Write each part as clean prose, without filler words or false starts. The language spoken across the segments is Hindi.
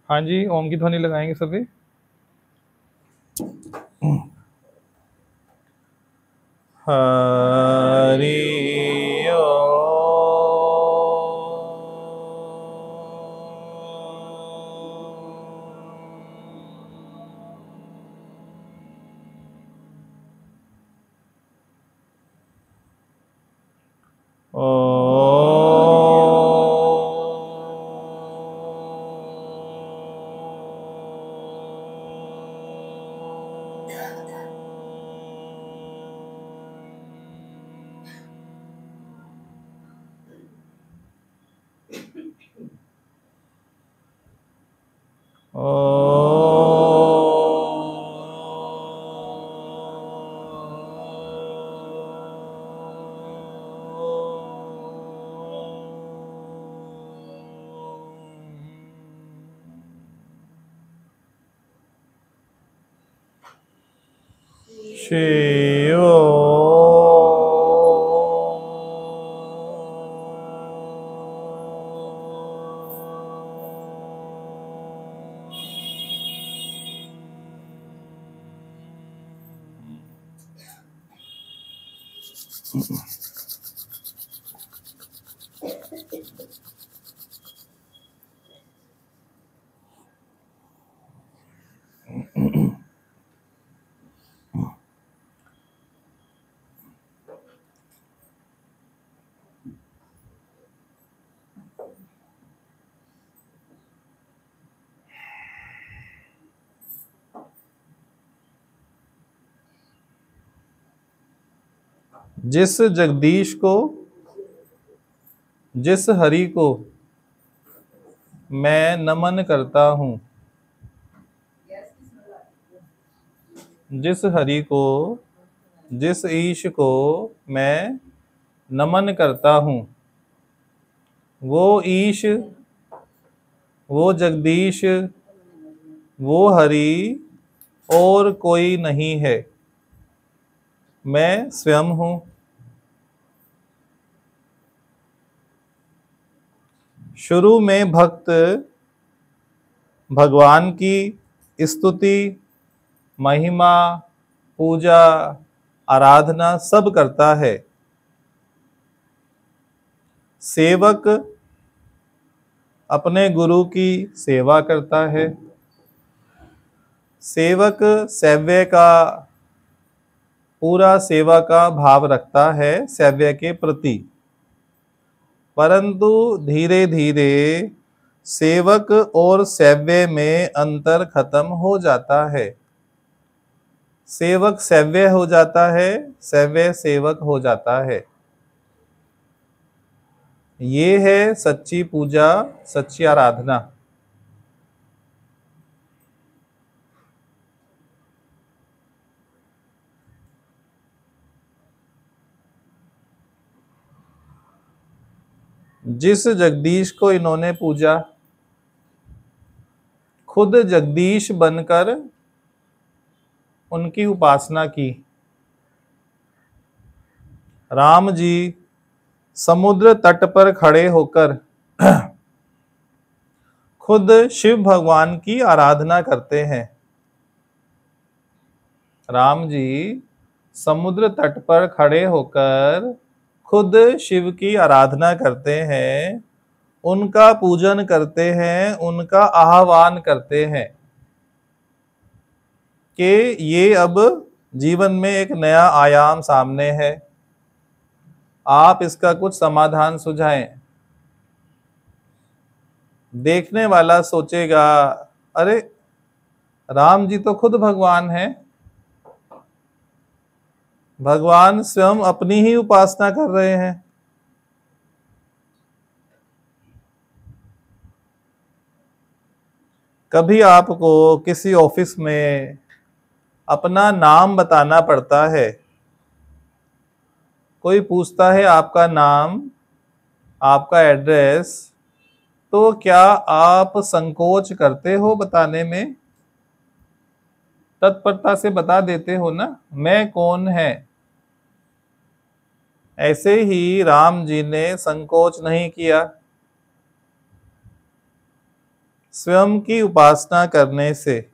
हाँ जी, ओम की ध्वनि लगाएंगे सभी। हरि शिव जिस जगदीश को, जिस हरि को मैं नमन करता हूँ, जिस हरि को, जिस ईश को मैं नमन करता हूँ, वो ईश, वो जगदीश, वो हरि और कोई नहीं है, मैं स्वयं हूँ। शुरू में भक्त भगवान की स्तुति, महिमा, पूजा, आराधना सब करता है। सेवक अपने गुरु की सेवा करता है। सेवक सेव्य का पूरा सेवा का भाव रखता है सेव्य के प्रति, परंतु धीरे धीरे सेवक और सेव्य में अंतर खत्म हो जाता है। सेवक सेव्य हो जाता है, सेव्य सेवक हो जाता है। ये है सच्ची पूजा, सच्ची आराधना। जिस जगदीश को इन्होंने पूजा, खुद जगदीश बनकर उनकी उपासना की। राम जी समुद्र तट पर खड़े होकर खुद शिव भगवान की आराधना करते हैं। राम जी समुद्र तट पर खड़े होकर खुद शिव की आराधना करते हैं, उनका पूजन करते हैं, उनका आह्वान करते हैं कि ये अब जीवन में एक नया आयाम सामने है, आप इसका कुछ समाधान सुझाएं। देखने वाला सोचेगा, अरे राम जी तो खुद भगवान हैं, भगवान स्वयं अपनी ही उपासना कर रहे हैं। कभी आपको किसी ऑफिस में अपना नाम बताना पड़ता है, कोई पूछता है आपका नाम, आपका एड्रेस, तो क्या आप संकोच करते हो बताने में? तत्परता से बता देते हो ना, मैं कौन है। ऐसे ही राम जी ने संकोच नहीं किया, स्वयं की उपासना करने से।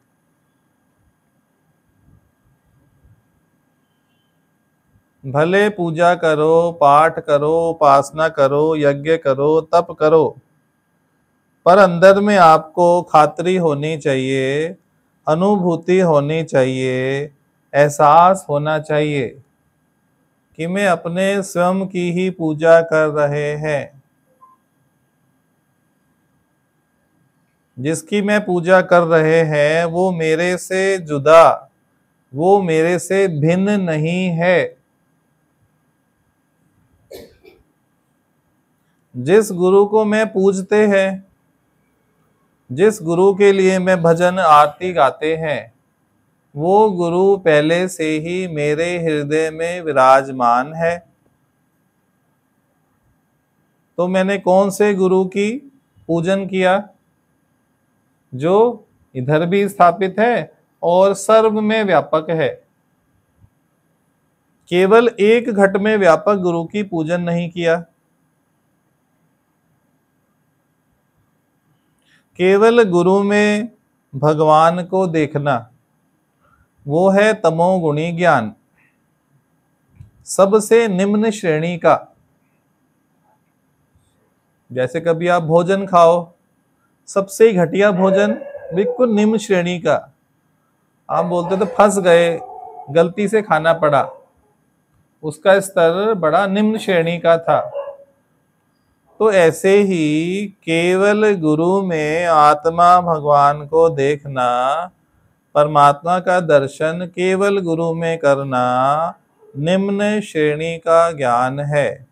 भले पूजा करो, पाठ करो, उपासना करो, यज्ञ करो, तप करो, पर अंदर में आपको खातरी होनी चाहिए, अनुभूति होनी चाहिए, एहसास होना चाहिए कि मैं अपने स्वयं की ही पूजा कर रहे हैं। जिसकी मैं पूजा कर रहे हैं वो मेरे से जुदा, वो मेरे से भिन्न नहीं है। जिस गुरु को मैं पूजते हैं, जिस गुरु के लिए मैं भजन आरती गाते हैं, वो गुरु पहले से ही मेरे हृदय में विराजमान है। तो मैंने कौन से गुरु की पूजन किया? जो इधर भी स्थापित है और सर्व में व्यापक है। केवल एक घट में व्यापक गुरु की पूजन नहीं किया। केवल गुरु में भगवान को देखना, वो है तमोगुणी ज्ञान, सबसे निम्न श्रेणी का। जैसे कभी आप भोजन खाओ, सबसे घटिया भोजन, बिल्कुल निम्न श्रेणी का, आप बोलते तो फंस गए, गलती से खाना पड़ा, उसका स्तर बड़ा निम्न श्रेणी का था। तो ऐसे ही केवल गुरु में आत्मा भगवान को देखना, परमात्मा का दर्शन केवल गुरु में करना निम्न श्रेणी का ज्ञान है।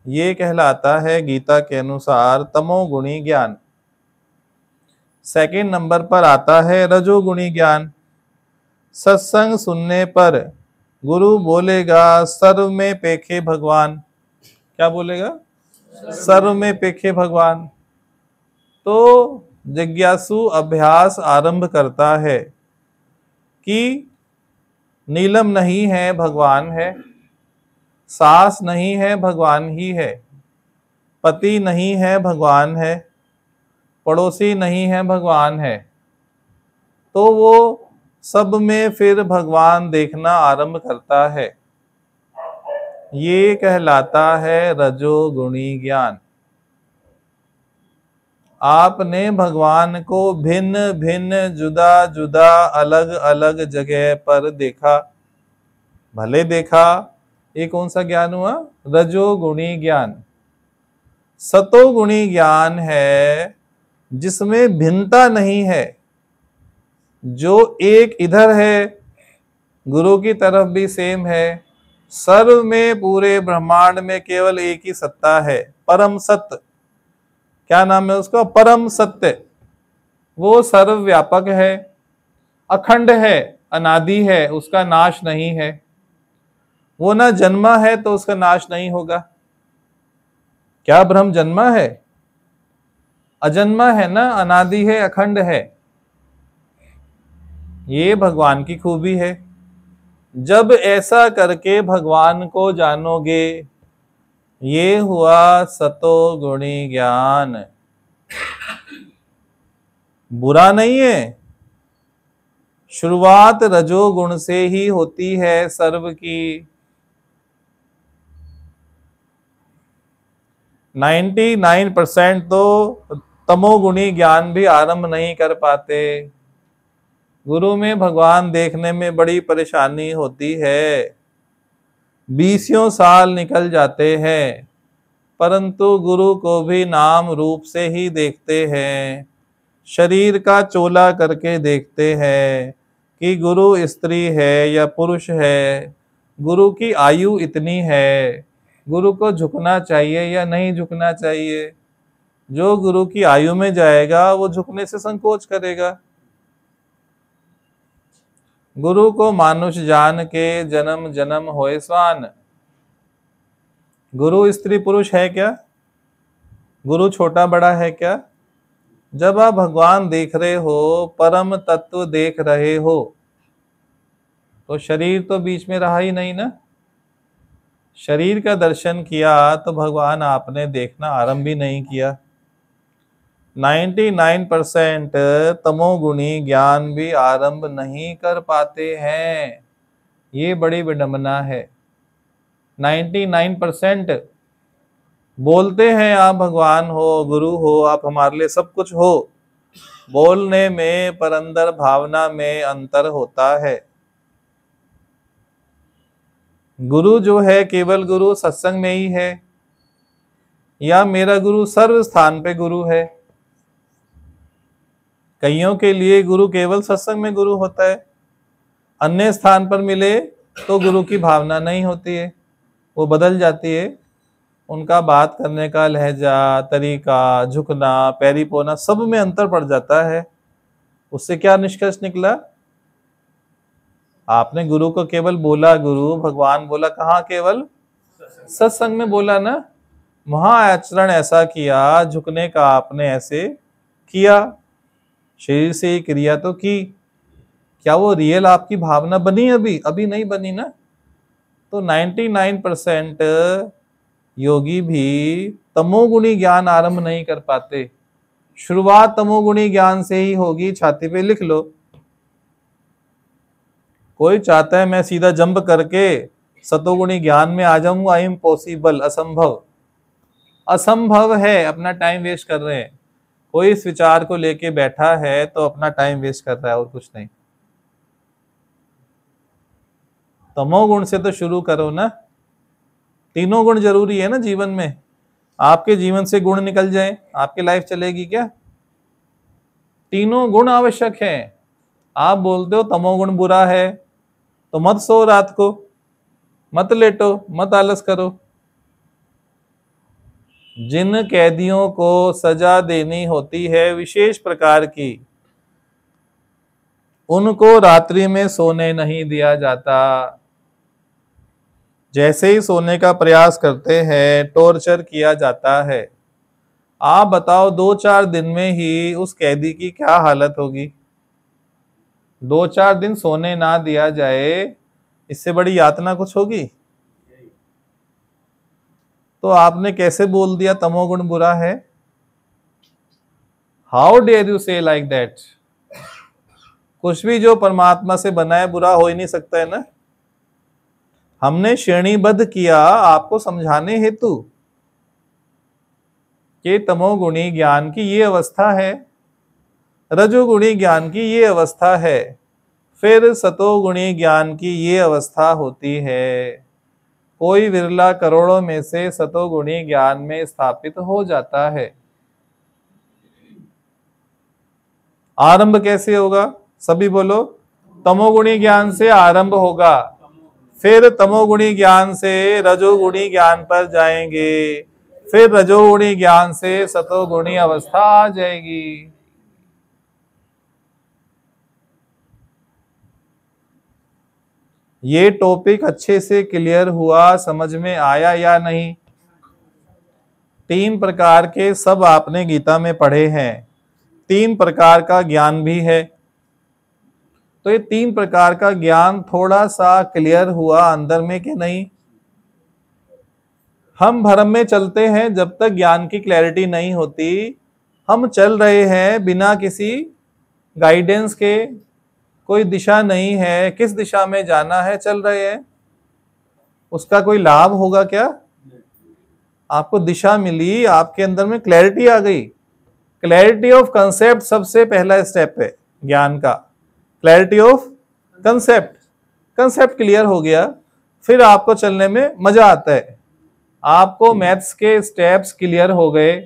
ये कहलाता है गीता के अनुसार तमोगुणी ज्ञान। सेकंड नंबर पर आता है रजोगुणी ज्ञान। सत्संग सुनने पर गुरु बोलेगा सर्व में पेखे भगवान। क्या बोलेगा? सर्व में पेखे भगवान। तो जिज्ञासु अभ्यास आरंभ करता है कि नीलम नहीं है भगवान है, सास नहीं है भगवान ही है, पति नहीं है भगवान है, पड़ोसी नहीं है भगवान है। तो वो सब में फिर भगवान देखना आरंभ करता है। ये कहलाता है रजोगुणी ज्ञान। आपने भगवान को भिन्न भिन्न, जुदा जुदा, अलग अलग जगह पर देखा, भले देखा। ये कौन सा ज्ञान हुआ? रजोगुणी ज्ञान। सतोगुणी ज्ञान है जिसमें भिन्नता नहीं है, जो एक इधर है, गुरु की तरफ भी सेम है, सर्व में, पूरे ब्रह्मांड में केवल एक ही सत्ता है, परम सत्य। क्या नाम है उसका? परम सत्य। वो सर्वव्यापक है, अखंड है, अनादि है, उसका नाश नहीं है। वो ना जन्मा है तो उसका नाश नहीं होगा। क्या ब्रह्म जन्मा है? अजन्मा है ना, अनादि है, अखंड है। ये भगवान की खूबी है। जब ऐसा करके भगवान को जानोगे, ये हुआ सतोगुणी ज्ञान। बुरा नहीं है, शुरुआत रजोगुण से ही होती है सर्व की। 99% तो तमोगुणी ज्ञान भी आरंभ नहीं कर पाते। गुरु में भगवान देखने में बड़ी परेशानी होती है। 20 साल निकल जाते हैं, परंतु गुरु को भी नाम रूप से ही देखते हैं, शरीर का चोला करके देखते हैं कि गुरु स्त्री है या पुरुष है, गुरु की आयु इतनी है, गुरु को झुकना चाहिए या नहीं झुकना चाहिए। जो गुरु की आयु में जाएगा वो झुकने से संकोच करेगा। गुरु को मानुष जान के जन्म जन्म होए स्वान। गुरु स्त्री पुरुष है क्या? गुरु छोटा बड़ा है क्या? जब आप भगवान देख रहे हो, परम तत्व देख रहे हो, तो शरीर तो बीच में रहा ही नहीं ना। शरीर का दर्शन किया तो भगवान आपने देखना आरंभ भी नहीं किया। 99% तमोगुणी ज्ञान भी आरंभ नहीं कर पाते हैं। ये बड़ी विडंबना है। 99% बोलते हैं आप भगवान हो, गुरु हो, आप हमारे लिए सब कुछ हो, बोलने में पर अंदर भावना में अंतर होता है। गुरु जो है केवल गुरु सत्संग में ही है, या मेरा गुरु सर्व स्थान पे गुरु है। कईयों के लिए गुरु केवल सत्संग में गुरु होता है, अन्य स्थान पर मिले तो गुरु की भावना नहीं होती है, वो बदल जाती है। उनका बात करने का लहजा, तरीका, झुकना, पैरी पोना, सब में अंतर पड़ जाता है। उससे क्या निष्कर्ष निकला? आपने गुरु को केवल बोला गुरु, भगवान बोला कहाँ? केवल सत्संग में बोला ना। वहां आचरण ऐसा किया, झुकने का आपने ऐसे किया, शरीर से ही क्रिया तो की। क्या वो रियल आपकी भावना बनी? अभी नहीं बनी ना। तो 99% योगी भी तमोगुणी ज्ञान आरंभ नहीं कर पाते। शुरुआत तमोगुणी ज्ञान से ही होगी, छाती पे लिख लो। कोई चाहता है मैं सीधा जंप करके सतोगुणी ज्ञान में आ जाऊंगा, इम्पॉसिबल, असंभव। असंभव है, अपना टाइम वेस्ट कर रहे हैं। कोई इस विचार को लेके बैठा है तो अपना टाइम वेस्ट कर रहा है और कुछ नहीं। तमोगुण से तो शुरू करो ना। तीनों गुण जरूरी है ना जीवन में। आपके जीवन से गुण निकल जाए, आपकी लाइफ चलेगी क्या? तीनों गुण आवश्यक हैं। आप बोलते हो तमोगुण बुरा है तो मत सो रात को, मत लेटो, मत आलस करो। जिन कैदियों को सजा देनी होती है विशेष प्रकार की, उनको रात्रि में सोने नहीं दिया जाता। जैसे ही सोने का प्रयास करते हैं टॉर्चर किया जाता है। आप बताओ 2-4 दिन में ही उस कैदी की क्या हालत होगी? 2-4 दिन सोने ना दिया जाए, इससे बड़ी यातना कुछ होगी? तो आपने कैसे बोल दिया तमोगुण बुरा है? हाउ डेयर यू से लाइक दैट? कुछ भी जो परमात्मा से बना है बुरा हो ही नहीं सकता है ना। हमने श्रेणीबद्ध किया आपको समझाने हेतु कि तमोगुणी ज्ञान की ये अवस्था है, रजोगुणी ज्ञान की ये अवस्था है, फिर सतोगुणी ज्ञान की ये अवस्था होती है। कोई विरला करोड़ों में से सतोगुणी ज्ञान में स्थापित हो जाता है। आरंभ कैसे होगा? सभी बोलो। तमोगुणी ज्ञान से आरंभ होगा, फिर तमोगुणी ज्ञान से रजोगुणी ज्ञान पर जाएंगे, फिर रजोगुणी ज्ञान से सतोगुणी अवस्था आ जाएगी। ये टॉपिक अच्छे से क्लियर हुआ, समझ में आया या नहीं? 3 प्रकार के सब आपने गीता में पढ़े हैं। 3 प्रकार का ज्ञान भी है। तो ये 3 प्रकार का ज्ञान थोड़ा सा क्लियर हुआ अंदर में कि नहीं? हम भ्रम में चलते हैं जब तक ज्ञान की क्लैरिटी नहीं होती। हम चल रहे हैं बिना किसी गाइडेंस के, कोई दिशा नहीं है, किस दिशा में जाना है चल रहे हैं। उसका कोई लाभ होगा क्या? आपको दिशा मिली, आपके अंदर में क्लैरिटी आ गई। क्लैरिटी ऑफ कंसेप्ट सबसे पहला स्टेप है ज्ञान का। Clarity of concept, concept clear हो गया, फिर आपको चलने में मजा आता है। आपको मैथ्स के स्टेप्स क्लियर हो गए,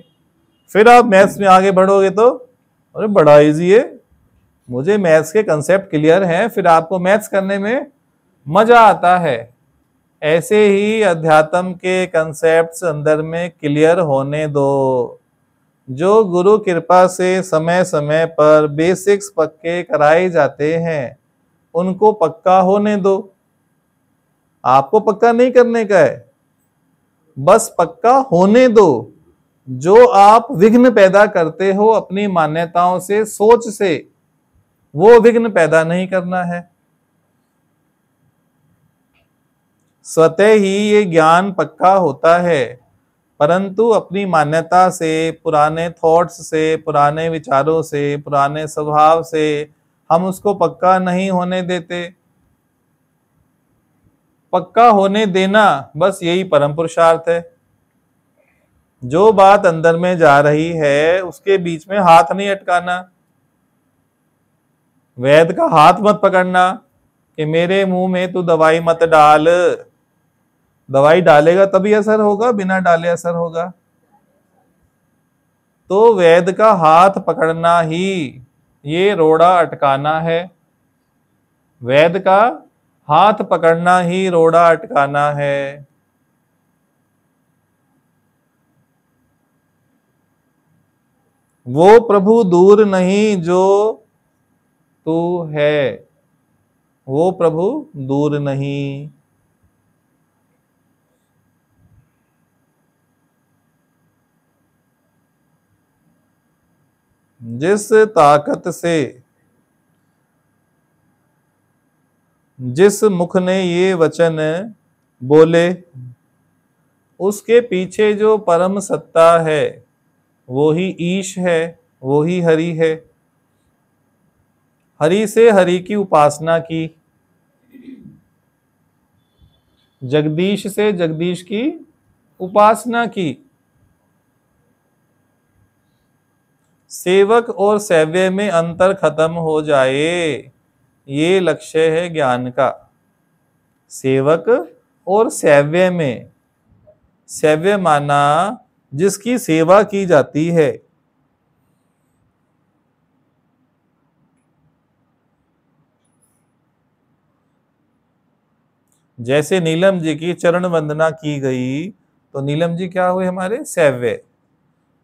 फिर आप मैथ्स में आगे बढ़ोगे तो अरे बड़ा इजी है, मुझे मैथ्स के कंसेप्ट क्लियर हैं, फिर आपको मैथ्स करने में मजा आता है। ऐसे ही अध्यात्म के कंसेप्ट्स अंदर में क्लियर होने दो। जो गुरु कृपा से समय समय पर बेसिक्स पक्के कराए जाते हैं उनको पक्का होने दो। आपको पक्का नहीं करने का है, बस पक्का होने दो। जो आप विघ्न पैदा करते हो अपनी मान्यताओं से, सोच से, वो विघ्न पैदा नहीं करना है। स्वतः ही ये ज्ञान पक्का होता है। परंतु अपनी मान्यता से, पुराने थॉट्स से, पुराने विचारों से, पुराने स्वभाव से हम उसको पक्का नहीं होने देते। पक्का होने देना, बस यही परम पुरुषार्थ है। जो बात अंदर में जा रही है उसके बीच में हाथ नहीं अटकाना। वैद्य का हाथ मत पकड़ना कि मेरे मुंह में तू दवाई मत डाल। दवाई डालेगा तभी असर होगा, बिना डाले असर होगा। तो वैद्य का हाथ पकड़ना ही ये रोड़ा अटकाना है। वैद्य का हाथ पकड़ना ही रोड़ा अटकाना है। वो प्रभु दूर नहीं जो तू है, वो प्रभु दूर नहीं। जिस ताकत से, जिस मुख ने ये वचन बोले, उसके पीछे जो परम सत्ता है वो ही ईश है, वो ही हरि है। हरि से हरि की उपासना की, जगदीश से जगदीश की उपासना की। सेवक और सेव्य में अंतर खत्म हो जाए, ये लक्ष्य है ज्ञान का। सेवक और सेव्य में, सेव्य माना जिसकी सेवा की जाती है। जैसे नीलम जी की चरण वंदना की गई तो नीलम जी क्या हुए? हमारे सेव्य।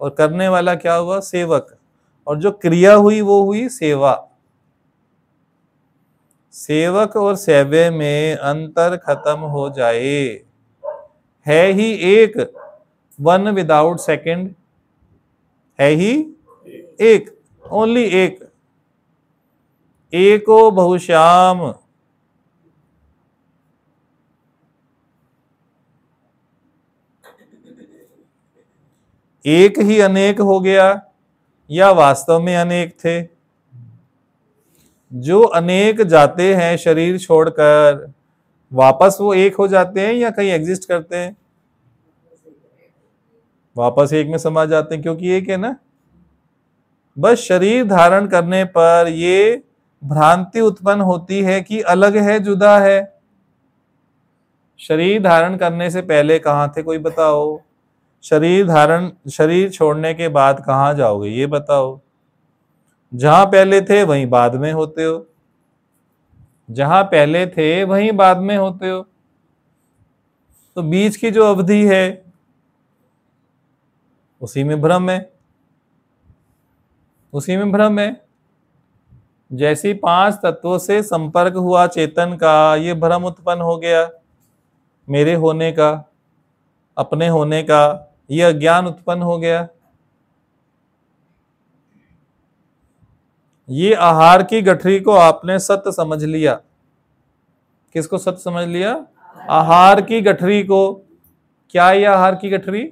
और करने वाला क्या हुआ? सेवक। और जो क्रिया हुई वो हुई सेवा। सेवक और सेव्य में अंतर खत्म हो जाए, है ही एक, वन विदाउट सेकंड, है ही एक, ओनली एक। एको बहुश्याम। एक ही अनेक हो गया या वास्तव में अनेक थे? जो अनेक जाते हैं शरीर छोड़कर, वापस वो एक हो जाते हैं या कहीं एग्जिस्ट करते हैं? वापस एक में समा जाते हैं, क्योंकि एक है ना। बस शरीर धारण करने पर ये भ्रांति उत्पन्न होती है कि अलग है, जुदा है। शरीर धारण करने से पहले कहाँ थे कोई बताओ? शरीर छोड़ने के बाद कहाँ जाओगे ये बताओ? जहां पहले थे वहीं बाद में होते हो, जहां पहले थे वहीं बाद में होते हो। तो बीच की जो अवधि है उसी में भ्रम है, उसी में भ्रम है। जैसी 5 तत्वों से संपर्क हुआ चेतन का, ये भ्रम उत्पन्न हो गया मेरे होने का, अपने होने का, ये अज्ञान उत्पन्न हो गया। ये आहार की गठरी को आपने सत्य समझ लिया। किसको सत्य समझ लिया? आहार की गठरी को। क्या है आहार की गठरी?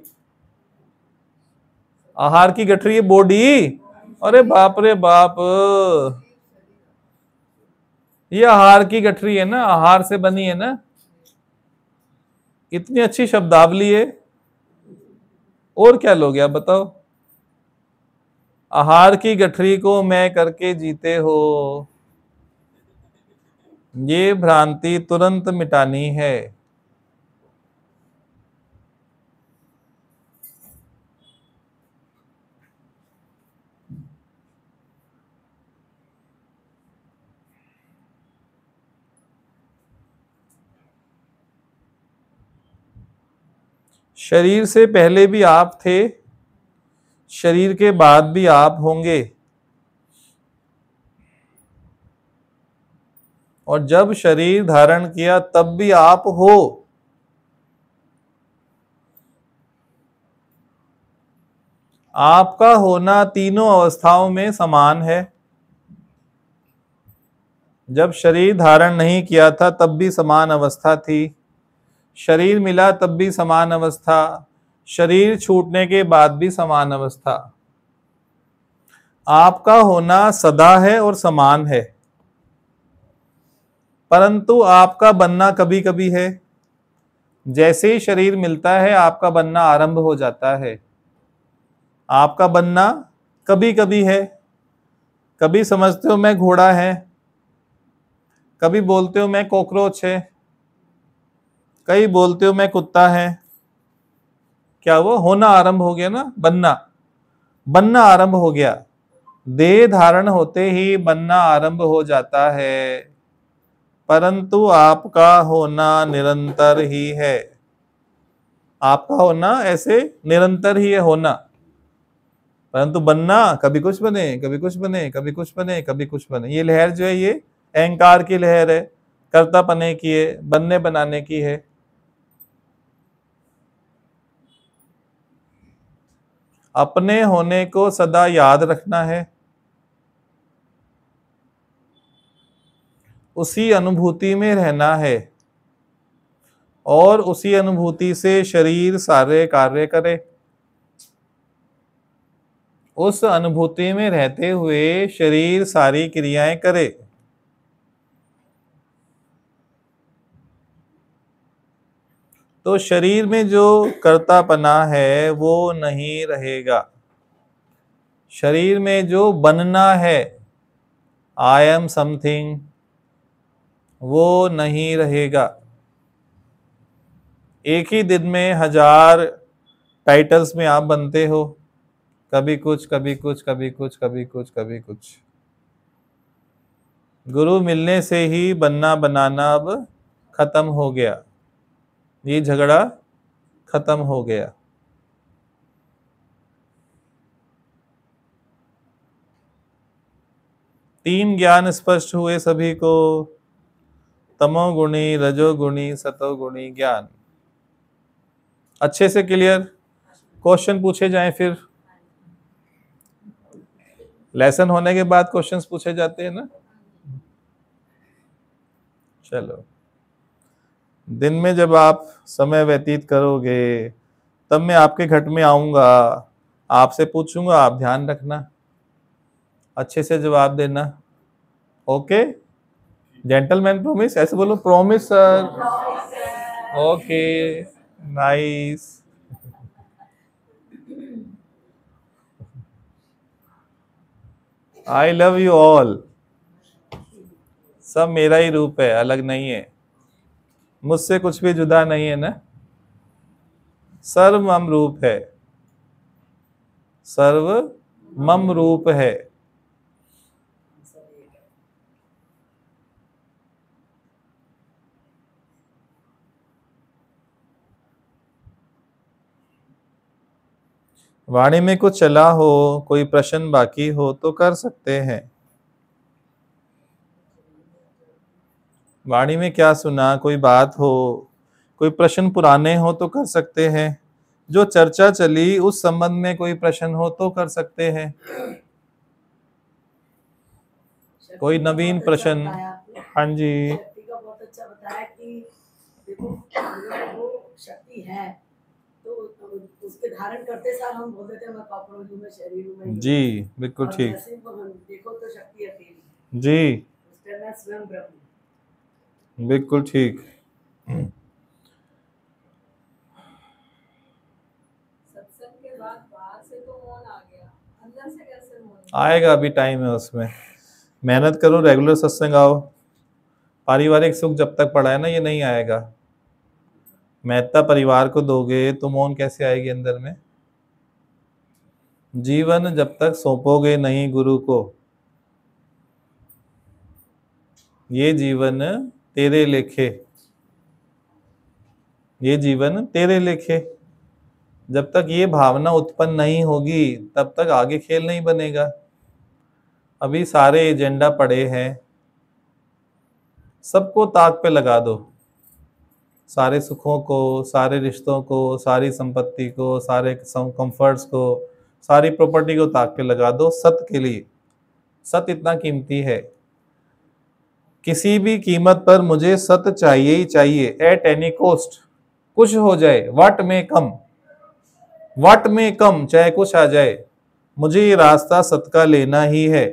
आहार की गठरी बॉडी। अरे बाप रे बाप, ये आहार की गठरी है ना, आहार से बनी है ना। इतनी अच्छी शब्दावली है, और क्या लोगे आप बताओ? आहार की गठरी को मैं करके जीते हो, ये भ्रांति तुरंत मिटानी है। शरीर से पहले भी आप थे, शरीर के बाद भी आप होंगे। और जब शरीर धारण किया तब भी आप हो। आपका होना तीनों अवस्थाओं में समान है। जब शरीर धारण नहीं किया था तब भी समान अवस्था थी, शरीर मिला तब भी समान अवस्था, शरीर छूटने के बाद भी समान अवस्था। आपका होना सदा है और समान है, परंतु आपका बनना कभी कभी है। जैसे ही शरीर मिलता है आपका बनना आरंभ हो जाता है। आपका बनना कभी कभी है। कभी समझते हो मैं घोड़ा है, कभी बोलते हो मैं कॉकरोच है, कई बोलते हो मैं कुत्ता है। क्या वो होना आरंभ हो गया ना, बनना बनना आरंभ हो गया। देह धारण होते ही बनना आरंभ हो जाता है, परंतु आपका होना निरंतर ही है। आपका होना ऐसे निरंतर ही है होना, परंतु बनना कभी कुछ बने, कभी कुछ बने, कभी कुछ बने, कभी कुछ बने। ये लहर जो है ये अहंकार की लहर है, कर्तापने की है, बनने बनाने की है। अपने होने को सदा याद रखना है, उसी अनुभूति में रहना है और उसी अनुभूति से शरीर सारे कार्य करे। उस अनुभूति में रहते हुए शरीर सारी क्रियाएं करे। तो शरीर में जो कर्तापना है वो नहीं रहेगा। शरीर में जो बनना है, आई एम समथिंग, वो नहीं रहेगा। एक ही दिन में 1000 टाइटल्स में आप बनते हो, कभी कुछ कभी कुछ कभी कुछ कभी कुछ कभी कुछ। गुरु मिलने से ही बनना बनाना अब खत्म हो गया, ये झगड़ा खत्म हो गया। तीन ज्ञान स्पष्ट हुए सभी को, तमोगुणी, रजोगुणी, सतोगुणी ज्ञान। अच्छे से क्लियर? क्वेश्चन पूछे जाएं फिर। लेसन होने के बाद क्वेश्चंस पूछे जाते हैं ना। चलो, दिन में जब आप समय व्यतीत करोगे तब मैं आपके घट में आऊंगा, आपसे पूछूंगा, आप ध्यान रखना, अच्छे से जवाब देना। ओके? जेंटलमैन प्रॉमिस, ऐसे बोलो promise sir. Okay, nice. I love you all. सब मेरा ही रूप है, अलग नहीं है, मुझसे कुछ भी जुदा नहीं है ना। सर्व मम रूप है, सर्व मम रूप है। वाणी में कुछ चला हो, कोई प्रश्न बाकी हो तो कर सकते हैं। वाणी में क्या सुना, कोई बात हो, कोई प्रश्न पुराने हो तो कर सकते हैं। जो चर्चा चली उस संबंध में कोई प्रश्न हो तो कर सकते हैं। कोई नवीन प्रश्न? हाँ जी। शक्ति का बहुत अच्छा बताया कि देखो वो शक्ति है तो उसके धारण करते सार हम बोलते थे मैं कॉकरोच हूं, मैं शरीर हूं, मैं जी बिल्कुल ठीक। देखो तो शक्ति अकेली जी उसके मैं स्वयं ब्रह्म। बिल्कुल ठीक। सत्संग के बाद बाहर से तो मौन आ गया, अंदर से कैसे मौन आएगा? अभी टाइम है उसमें, मेहनत करो, रेगुलर सत्संग आओ। पारिवारिक सुख जब तक पड़ा है ना ये नहीं आएगा। महत्ता परिवार को दोगे तो मौन कैसे आएगी अंदर में? जीवन जब तक सौंपोगे नहीं गुरु को, ये जीवन तेरे लेखे, ये जीवन तेरे लेखे। जब तक ये भावना उत्पन्न नहीं होगी तब तक आगे खेल नहीं बनेगा। अभी सारे एजेंडा पड़े हैं, सबको ताक पे लगा दो। सारे सुखों को, सारे रिश्तों को, सारी संपत्ति को, सारे कंफर्ट्स को, सारी प्रॉपर्टी को ताक पे लगा दो सत्य के लिए। सत्य इतना कीमती है, किसी भी कीमत पर मुझे सत्य चाहिए ही चाहिए, एट एनी कॉस्ट। कुछ हो जाए, व्हाट में कम, वट में कम चाहे कुछ आ जाए, मुझे ये रास्ता सदका लेना ही है।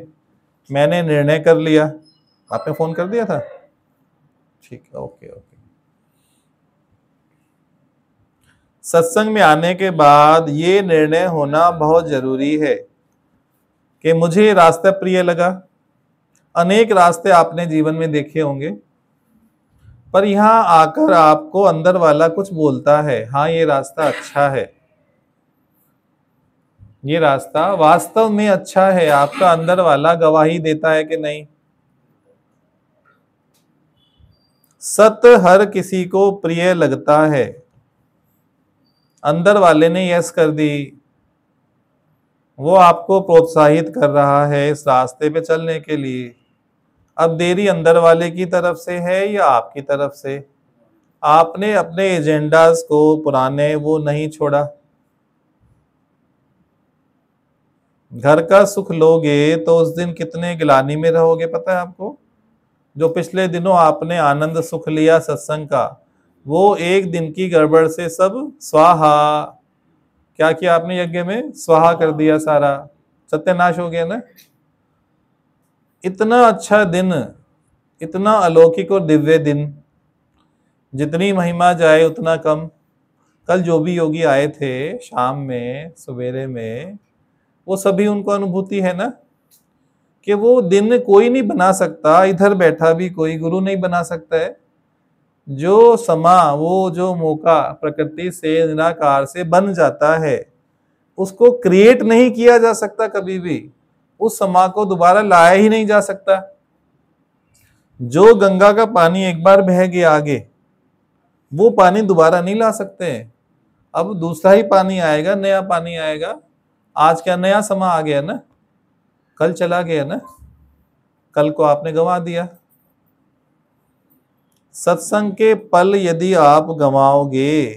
मैंने निर्णय कर लिया। आपने फोन कर दिया था? ठीक है, ओके ओके। सत्संग में आने के बाद ये निर्णय होना बहुत जरूरी है कि मुझे ये रास्ता प्रिय लगा। अनेक रास्ते आपने जीवन में देखे होंगे, पर यहां आकर आपको अंदर वाला कुछ बोलता है, हाँ ये रास्ता अच्छा है, ये रास्ता वास्तव में अच्छा है। आपका अंदर वाला गवाही देता है कि नहीं। सत्य हर किसी को प्रिय लगता है। अंदर वाले ने यस कर दी, वो आपको प्रोत्साहित कर रहा है इस रास्ते पे चलने के लिए। अब देरी अंदर वाले की तरफ से है या आपकी तरफ से? आपने अपने एजेंडास को पुराने वो नहीं छोड़ा। घर का सुख लोगे तो उस दिन कितने गिलानी में रहोगे पता है आपको? जो पिछले दिनों आपने आनंद सुख लिया सत्संग का, वो एक दिन की गड़बड़ से सब स्वाहा। क्या किया आपने यज्ञ में? स्वाहा कर दिया, सारा सत्यानाश हो गया ना। इतना अच्छा दिन, इतना अलौकिक और दिव्य दिन, जितनी महिमा जाए उतना कम। कल जो भी योगी आए थे शाम में सवेरे में, वो सभी उनको अनुभूति है ना कि वो दिन कोई नहीं बना सकता, इधर बैठा भी कोई गुरु नहीं बना सकता है। जो समा, वो जो मौका प्रकृति से निराकार से बन जाता है, उसको क्रिएट नहीं किया जा सकता कभी भी। उस समा को दोबारा लाया ही नहीं जा सकता। जो गंगा का पानी एक बार बह गया आगे, वो पानी दोबारा नहीं ला सकते। अब दूसरा ही पानी आएगा, नया पानी आएगा। आज क्या नया समा आ गया ना, कल चला गया ना, कल को आपने गंवा दिया। सत्संग के पल यदि आप गंवाओगे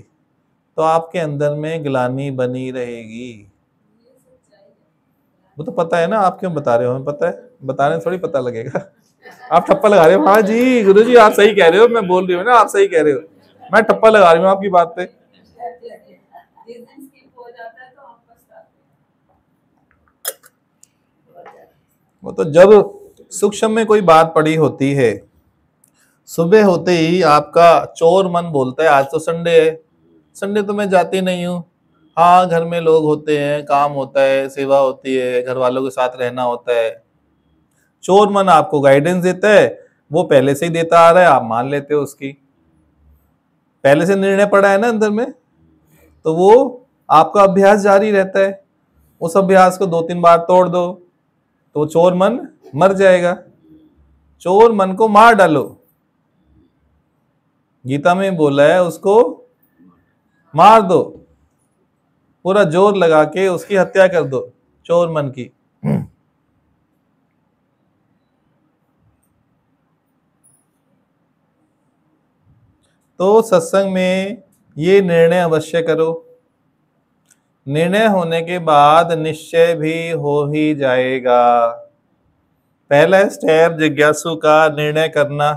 तो आपके अंदर में ग्लानि बनी रहेगी। वो तो पता है ना, आप क्यों बता रहे हो? हमें पता है, बताने थोड़ी पता लगेगा। आप ठप्पा लगा रहे हो। हाँ जी गुरु जी आप सही कह रहे हो, मैं बोल रही हूँ ना, आप सही कह रहे हो, मैं ठप्पा लगा रही हूँ आपकी बात पे। वो तो जब सूक्ष्म में कोई बात पड़ी होती है, सुबह होते ही आपका चोर मन बोलता है आज तो संडे है, संडे तो मैं जाती नहीं हूँ। हाँ घर में लोग होते हैं, काम होता है, सेवा होती है, घर वालों के साथ रहना होता है। चोर मन आपको गाइडेंस देता है, वो पहले से ही देता आ रहा है, आप मान लेते हो उसकी। पहले से निर्णय पड़ा है ना अंदर में, तो वो आपका अभ्यास जारी रहता है। उस अभ्यास को 2-3 बार तोड़ दो तो चोर मन मर जाएगा। चोर मन को मार डालो, गीता में बोला है उसको मार दो, पूरा जोर लगा के उसकी हत्या कर दो चोर मन की। तो सत्संग में ये निर्णय अवश्य करो। निर्णय होने के बाद निश्चय भी हो ही जाएगा। पहला स्टेप जिज्ञासु का निर्णय करना।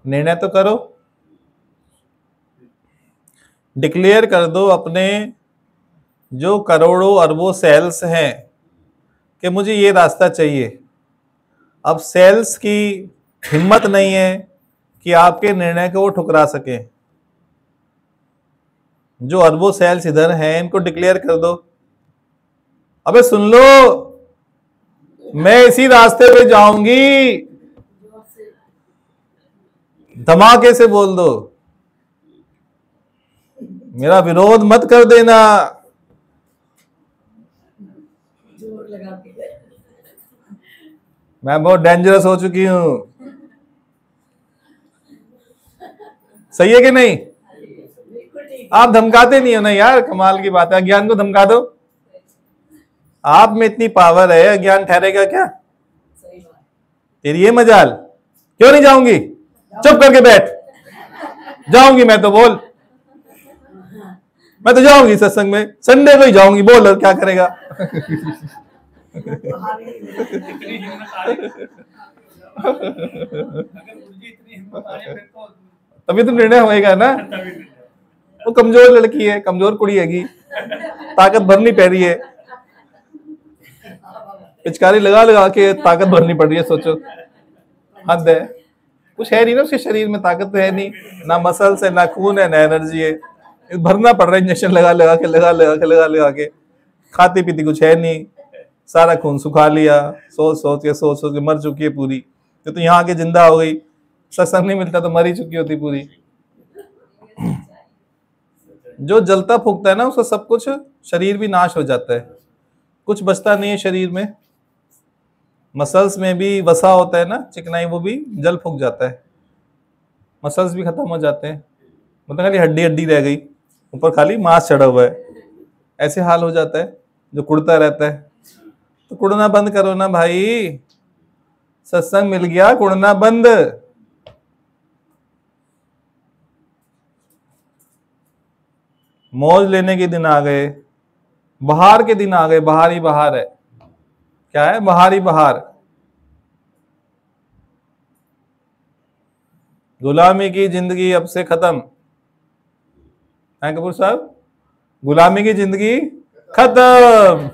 निर्णय तो करो, डिक्लेयर कर दो अपने जो करोड़ों अरबों सेल्स हैं कि मुझे ये रास्ता चाहिए। अब सेल्स की हिम्मत नहीं है कि आपके निर्णय को वो ठुकरा सके। जो अरबों सेल्स इधर हैं इनको डिक्लेयर कर दो, अबे सुन लो मैं इसी रास्ते पे जाऊंगी, धमाके से बोल दो, मेरा विरोध मत कर देना। जोर लगा के मैं बहुत डेंजरस हो चुकी हूं। सही है कि नहीं? आप धमकाते नहीं हो ना यार, कमाल की बात है। अज्ञान को धमका दो, आप में इतनी पावर है, अज्ञान ठहरेगा क्या? तेरी ये मजाल, क्यों नहीं जाऊंगी? चुप करके बैठ। जाऊंगी मैं तो बोल, मैं तो जाऊंगी सत्संग में, संडे को ही जाऊंगी, बोल और क्या करेगा? तभी तो निर्णय होएगा ना। वो कमजोर लड़की है, कमजोर कुड़ी हैगी, ताकत भरनी पड़ रही है, पिचकारी लगा लगा के ताकत भरनी पड़ रही है। सोचो, हद है। कुछ है नहीं ना उसके शरीर में, ताकत तो है नहीं, ना मसल्स है, ना खून है, ना एनर्जी है, भरना पड़ रहा है इंजेक्शन लगा लगा के, लगा लगा के, लगा लगा के। खाती पीती कुछ है नहीं, सारा खून सुखा लिया, सोच सोच के मर चुकी है पूरी। तो यहाँ आके जिंदा हो गई, सत्संग नहीं मिलता तो मर ही चुकी होती पूरी। जो जलता फूकता है ना, उसका सब कुछ, शरीर भी नाश हो जाता है, कुछ बचता नहीं है शरीर में। मसल्स में भी वसा होता है ना, चिकनाई, वो भी जल फूक जाता है, मसल्स भी खत्म हो जाते हैं, मतलब खाली हड्डी हड्डी रह गई, ऊपर खाली मांस चढ़ा हुआ है, ऐसे हाल हो जाता है जो कुड़ता रहता है। तो कुड़ना बंद करो ना भाई, सत्संग मिल गया, कुड़ना बंद। मौज लेने के दिन आ गए, बहार के दिन आ गए, बहार ही बहार है। क्या है? बहार ही बहार। गुलामी की जिंदगी अब से खत्म है कपूर साहब, गुलामी की जिंदगी खत्म,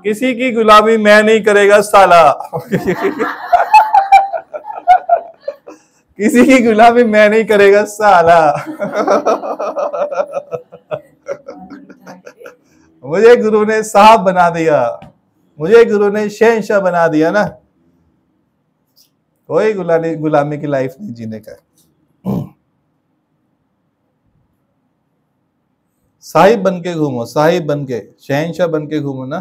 किसी की गुलामी मैं नहीं करेगा साला। किसी की गुलामी मैं नहीं करेगा साला। मुझे गुरु ने साहब बना दिया, मुझे गुरु ने शहंशाह बना दिया ना, कोई गुलामी की लाइफ नहीं जीने का। साहिब बन के घूमो, साहिब बन के, शहंशाह बन के घूमो ना।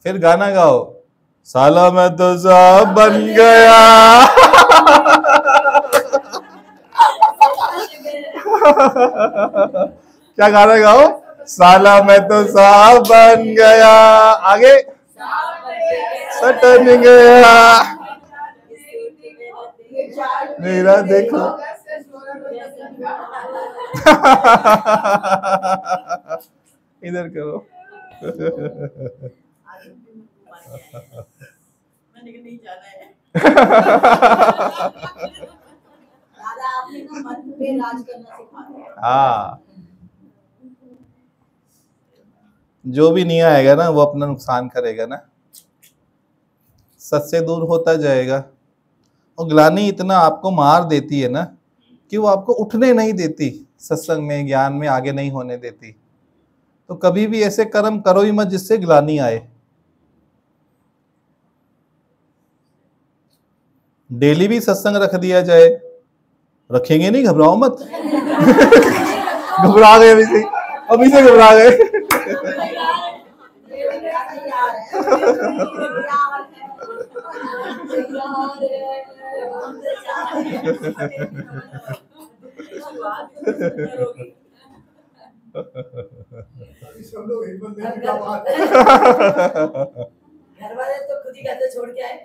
फिर गाना गाओ, साला मैं तो साहब बन गया। क्या गाना गाओ? साला मैं तो साहब बन गया, आगे सटन गया मेरा देखो। इधर करो। हाँ, जो भी नहीं आएगा ना वो अपना नुकसान करेगा ना, सच से दूर होता जाएगा। और ग्लानि इतना आपको मार देती है ना कि वो आपको उठने नहीं देती, सत्संग में, ज्ञान में आगे नहीं होने देती। तो कभी भी ऐसे कर्म करो ही मत जिससे ग्लानि आए। डेली भी सत्संग रख दिया जाए, रखेंगे नहीं, घबराओ मत। घबरा गए अभी से, अभी से घबरा गए। घर वाले तो खुद ही कहते छोड़ के आए।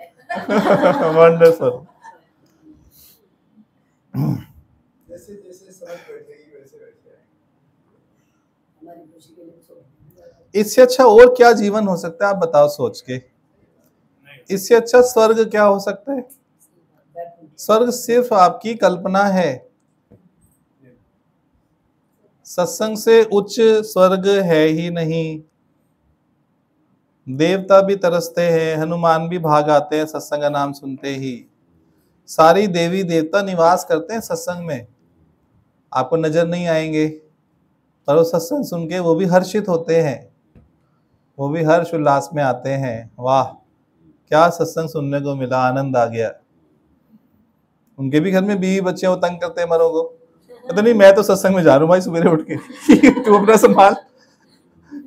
वंडरफुल। जैसे जैसे समझ बैठेगी वैसे वैसे हमारी खुशी के लिए छोड़। इससे अच्छा और क्या जीवन हो सकता है, आप बताओ सोच के। इससे अच्छा स्वर्ग क्या हो सकता है? स्वर्ग सिर्फ आपकी कल्पना है, सत्संग से उच्च स्वर्ग है ही नहीं। देवता भी तरसते हैं, हनुमान भी भाग आते हैं सत्संग का नाम सुनते ही। सारी देवी देवता निवास करते हैं सत्संग में, आपको नजर नहीं आएंगे, पर वो सत्संग सुन के वो भी हर्षित होते हैं, वो भी हर्ष उल्लास में आते हैं। वाह, क्या सत्संग सुनने को मिला, आनंद आ गया। उनके भी घर में बीवी बच्चे वो तंग करते हैं मरों को, कहते नहीं मैं तो सत्संग में जा रहा हूँ भाई सवेरे उठ के। तू अपना संभाल,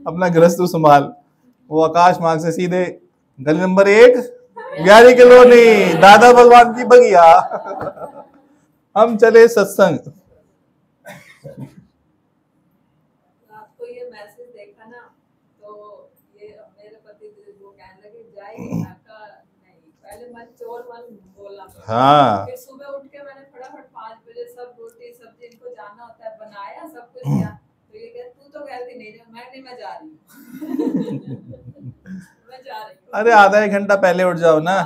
अपना गृहस्थ तू संभाल। वो आकाश मार्ग से सीधे गली नंबर 1 ग्यारह कॉलोनी, दादा भगवान की बगिया, हम चले सत्संग। आपको ये मैसेज देखा ना, तो ये मेरे पति वो कहने लगे जाएगी आपका नहीं, पहले मत चोर मन बोला। हाँ, फिर सुबह उठ के मैंने फटाफट 5 बजे सब रोटी सब्जी इनको जाना होता है बनाया, सब कुछ किया। तो ये कहते तू तो कहती नहीं मैं जा रही हूँ। मैं जा रही हूँ। अरे आधा एक घंटा पहले उठ जाओ ना।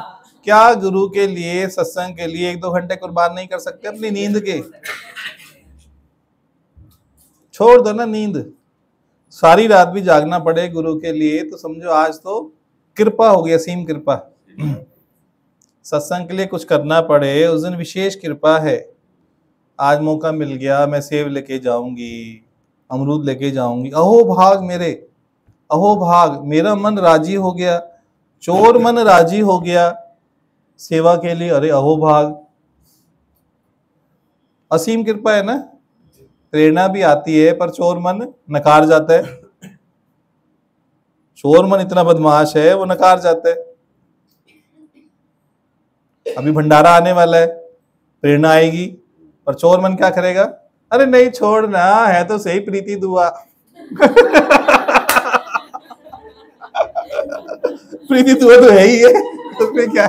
क्या गुरु के लिए, सत्संग के लिए 1-2 घंटे कुर्बान नहीं कर सकते अपनी नींद के? छोड़ दो ना नींद, सारी रात भी जागना पड़े गुरु के लिए तो समझो आज तो कृपा हो गई, असीम कृपा। सत्संग के लिए कुछ करना पड़े उस दिन विशेष कृपा है। आज मौका मिल गया, मैं सेब लेके जाऊंगी, अमरूद लेके जाऊंगी, अहो भाग मेरे, अहो भाग, मेरा मन राजी हो गया, चोर मन राजी हो गया सेवा के लिए, अरे अहो भाग। असीम कृपा है ना, प्रेरणा भी आती है पर चोर मन नकार जाता है। चोर मन इतना बदमाश है वो नकार जाता है। अभी भंडारा आने वाला है, प्रेरणा आएगी पर चोर मन क्या करेगा, अरे नहीं छोड़ना, है तो सही प्रीति दुआ। प्रीति दुआ तो है ही है, उसमें क्या।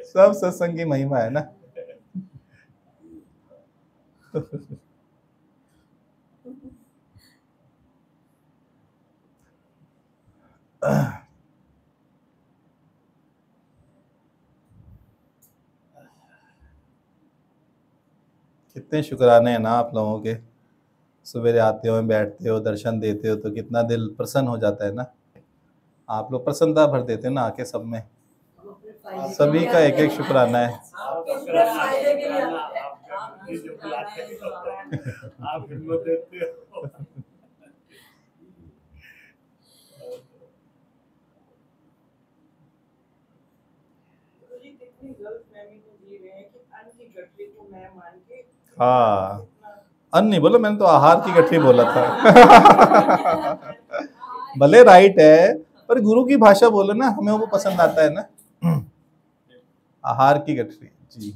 सब सत्संग की महिमा है ना। कितने शुक्राने हैं ना आप लोगों के, सवेरे आते हो, बैठते हो, दर्शन देते हो तो कितना दिल प्रसन्न हो जाता है ना। आप लोग प्रसन्नता भर देते हैं ना आके सब में। हम अपने फायदे सभी का एक एक शुक्राना है। आपके पूरे फायदे के लिए आते हैं। आपकी जो बुलाते हो, आप हिम्मत देते हो। गुरु जी कितनी गलतफहमी में जी रहे हैं कि अन्न की गठरी को मैं मान के हाँ, अन्न नहीं बोला मैंने, तो आहार की गठरी बोला था। भले राइट है पर गुरु की भाषा बोलो ना, हमें वो पसंद आता है ना। आहार की गठरी जी,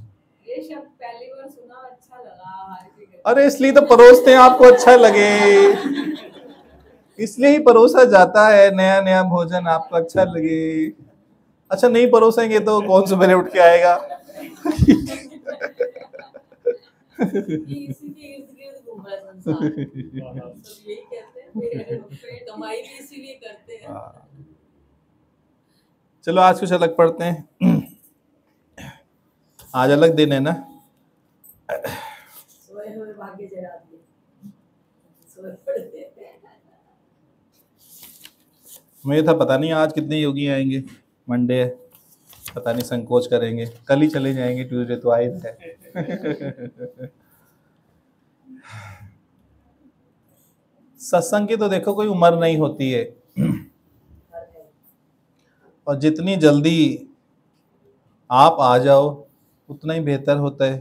ये शब्द पहली बार सुना, अच्छा लगा आहार की गठरी। अरे इसलिए तो परोसते हैं आपको अच्छा लगे, इसलिए ही परोसा जाता है नया नया भोजन आपको अच्छा लगे। अच्छा नहीं परोसेंगे तो कौन सवेरे उठ के आएगा। इसी के इर्द गिर्द घूम रहा है संसार। सब यही कहते हैं, फिर कमाई भी इसीलिए करते हैं। चलो आज कुछ अलग पढ़ते हैं। आज अलग दिन है ना। सोए हुए भाग्य जगा दिए, सोए पड़ते हैं। मुझे था पता नहीं आज कितने योगी आएंगे, मंडे है, पता नहीं संकोच करेंगे, कल ही चले जाएंगे, ट्यूसडे तो आए है। सत्संग की तो देखो कोई उम्र नहीं होती है, और जितनी जल्दी आप आ जाओ उतना ही बेहतर होता है।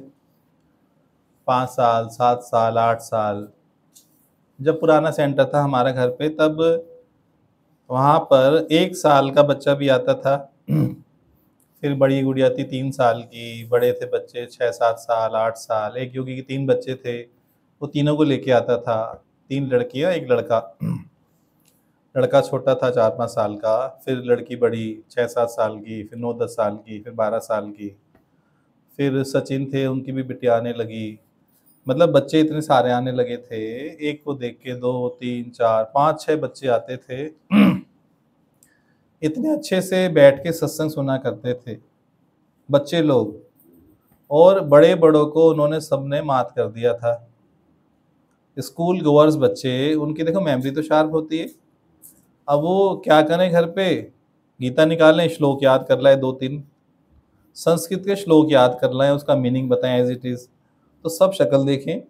5 साल 7 साल 8 साल, जब पुराना सेंटर था हमारा घर पे तब वहाँ पर 1 साल का बच्चा भी आता था, फिर बड़ी गुड़िया थी 3 साल की, बड़े थे बच्चे 6-7 साल 8 साल। एक योगी के 3 बच्चे थे, वो तीनों को लेके आता था, 3 लड़कियाँ 1 लड़का। लड़का छोटा था 4-5 साल का, फिर लड़की बड़ी 6-7 साल की, फिर 9-10 साल की, फिर 12 साल की, फिर सचिन थे उनकी भी बिटिया आने लगी। मतलब बच्चे इतने सारे आने लगे थे, एक को देख के 2 3 4 5 6 बच्चे आते थे। इतने अच्छे से बैठ के सत्संग सुना करते थे बच्चे लोग, और बड़े बड़ों को उन्होंने सबने मात कर दिया था। स्कूल गोअर्स बच्चे, उनकी देखो मेमोरी तो शार्प होती है। अब वो क्या करें, घर पे गीता निकालें, श्लोक याद कर लाए 2-3, संस्कृत के श्लोक याद कर लाएं, उसका मीनिंग बताएं एज इट इज़, तो सब शक्ल देखें,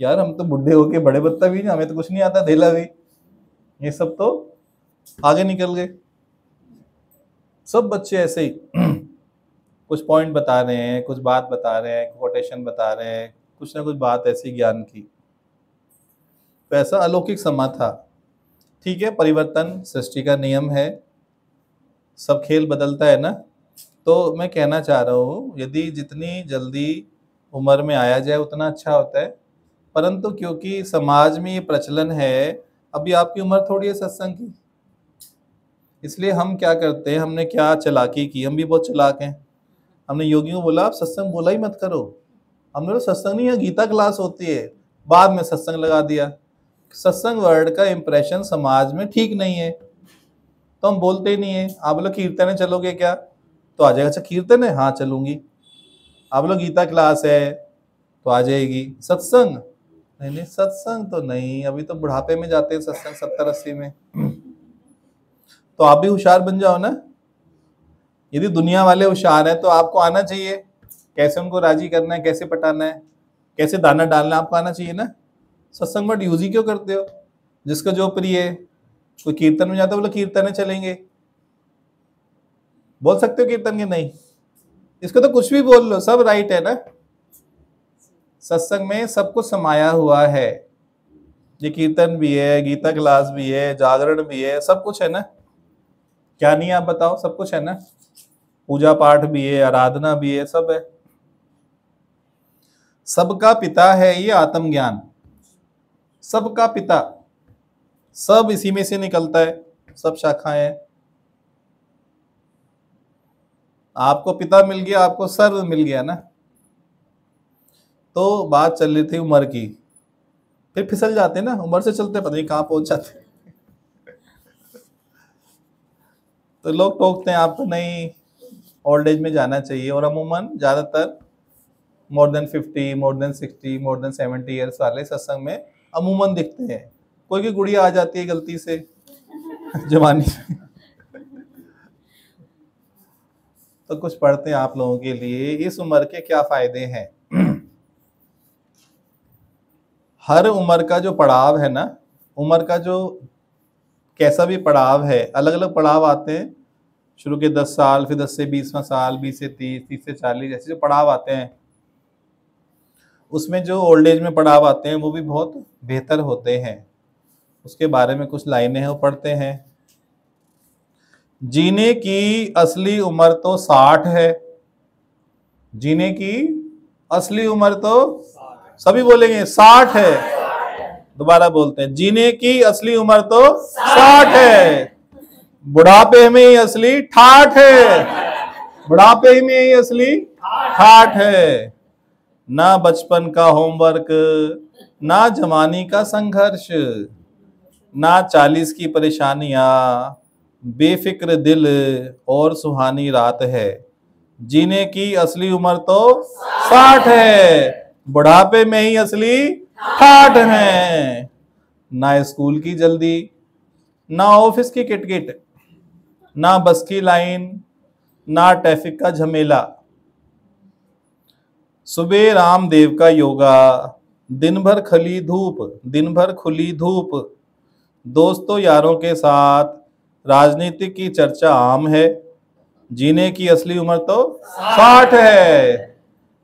यार हम तो बुढ़े होके बड़े बदतमीज, हमें तो कुछ नहीं आता, धेला भी, ये सब तो आगे निकल गए। सब बच्चे ऐसे ही कुछ पॉइंट बता रहे हैं, कुछ बात बता रहे हैं, कोटेशन बता रहे हैं, कुछ ना कुछ बात ऐसी ज्ञान की। तो ऐसा अलौकिक समा था। ठीक है, परिवर्तन सृष्टि का नियम है, सब खेल बदलता है ना। तो मैं कहना चाह रहा हूँ यदि जितनी जल्दी उम्र में आया जाए उतना अच्छा होता है, परंतु क्योंकि समाज में ये प्रचलन है, अभी आपकी उम्र थोड़ी है सत्संग की, इसलिए हम क्या करते हैं, हमने क्या चालाकी की, हम भी बहुत चालाक हैं। हमने योगियों को बोला आप सत्संग बोला ही मत करो, हमने बोला सत्संग नहीं है, गीता क्लास होती है, बाद में सत्संग लगा दिया। सत्संग वर्ड का इम्प्रेशन समाज में ठीक नहीं है, तो हम बोलते ही नहीं है। आप लोग कीर्तन है चलोगे क्या, तो आ जाएगा, अच्छा कीर्तन है, हाँ चलूंगी। आप लोग गीता क्लास है तो आ जाएगी। सत्संग, नहीं नहीं सत्संग तो नहीं, अभी तो बुढ़ापे में जाते हैं सत्संग 70-80 में। तो आप भी होशियार बन जाओ ना। यदि दुनिया वाले होशियार हैं तो आपको आना चाहिए, कैसे उनको राजी करना है, कैसे पटाना है, कैसे दाना डालना है, आपको आना चाहिए ना। सत्संग में यूज ही क्यों करते हो? जिसका जो प्रिय है, कोई कीर्तन में जाता है, बोलो कीर्तन में चलेंगे, बोल सकते हो कीर्तन के नहीं? इसको तो कुछ भी बोल लो, सब राइट है ना। सत्संग में सब कुछ समाया हुआ है, ये कीर्तन भी है, गीता क्लास भी है, जागरण भी है, सब कुछ है ना। क्या नहीं है आप बताओ, सब कुछ है ना। पूजा पाठ भी है, आराधना भी है, सब है। सबका पिता है ये आत्मज्ञान, सबका पिता, सब इसी में से निकलता है, सब शाखाएं हैं। आपको पिता मिल गया, आपको सर्व मिल गया ना। तो बात चल रही थी उम्र की, फिर फिसल जाते ना, उम्र से चलते पता नहीं कहाँ पहुंच जाते। तो लोग टोकते हैं आपको, नहीं ओल्ड एज में जाना चाहिए। और अमूमन ज्यादातर more than 50, more than 60, more than 70 years वाले सत्संग में अमूमन दिखते हैं। कोई की गुड़िया आ जाती है गलती से जवानी में, तो कुछ पढ़ते हैं आप लोगों के लिए, इस उम्र के क्या फायदे हैं। हर उम्र का जो पड़ाव है ना, उम्र का जो कैसा भी पड़ाव है, अलग अलग पड़ाव आते हैं। शुरू के 10 साल, फिर 10 से 20वां साल, 20 से 30, 30 से 40, ऐसे जो पड़ाव आते हैं, उसमें जो ओल्ड एज में पड़ाव आते हैं वो भी बहुत बेहतर होते हैं। उसके बारे में कुछ लाइनें हैं, वो पढ़ते हैं। जीने की असली उम्र तो 60 है। जीने की असली उम्र तो सभी बोलेंगे 60 है। दोबारा बोलते हैं, जीने की असली उम्र तो 60 है। बुढ़ापे में ही असली ठाठ है, बुढ़ापे में ही असली ठाठ है। ना बचपन का होमवर्क, ना जवानी का संघर्ष, ना 40 की परेशानियां, बेफिक्र दिल और सुहानी रात है। जीने की असली उम्र तो 60 है, बुढ़ापे में ही असली ठाठ है। ना स्कूल की जल्दी, ना ऑफिस की किटकिट, ना बस की लाइन, ना ट्रैफिक का झमेला। सुबह रामदेव का योगा, दिन भर खुली धूप, दिन भर खुली धूप। दोस्तों यारों के साथ राजनीतिक की चर्चा आम है। जीने की असली उम्र तो 60 है,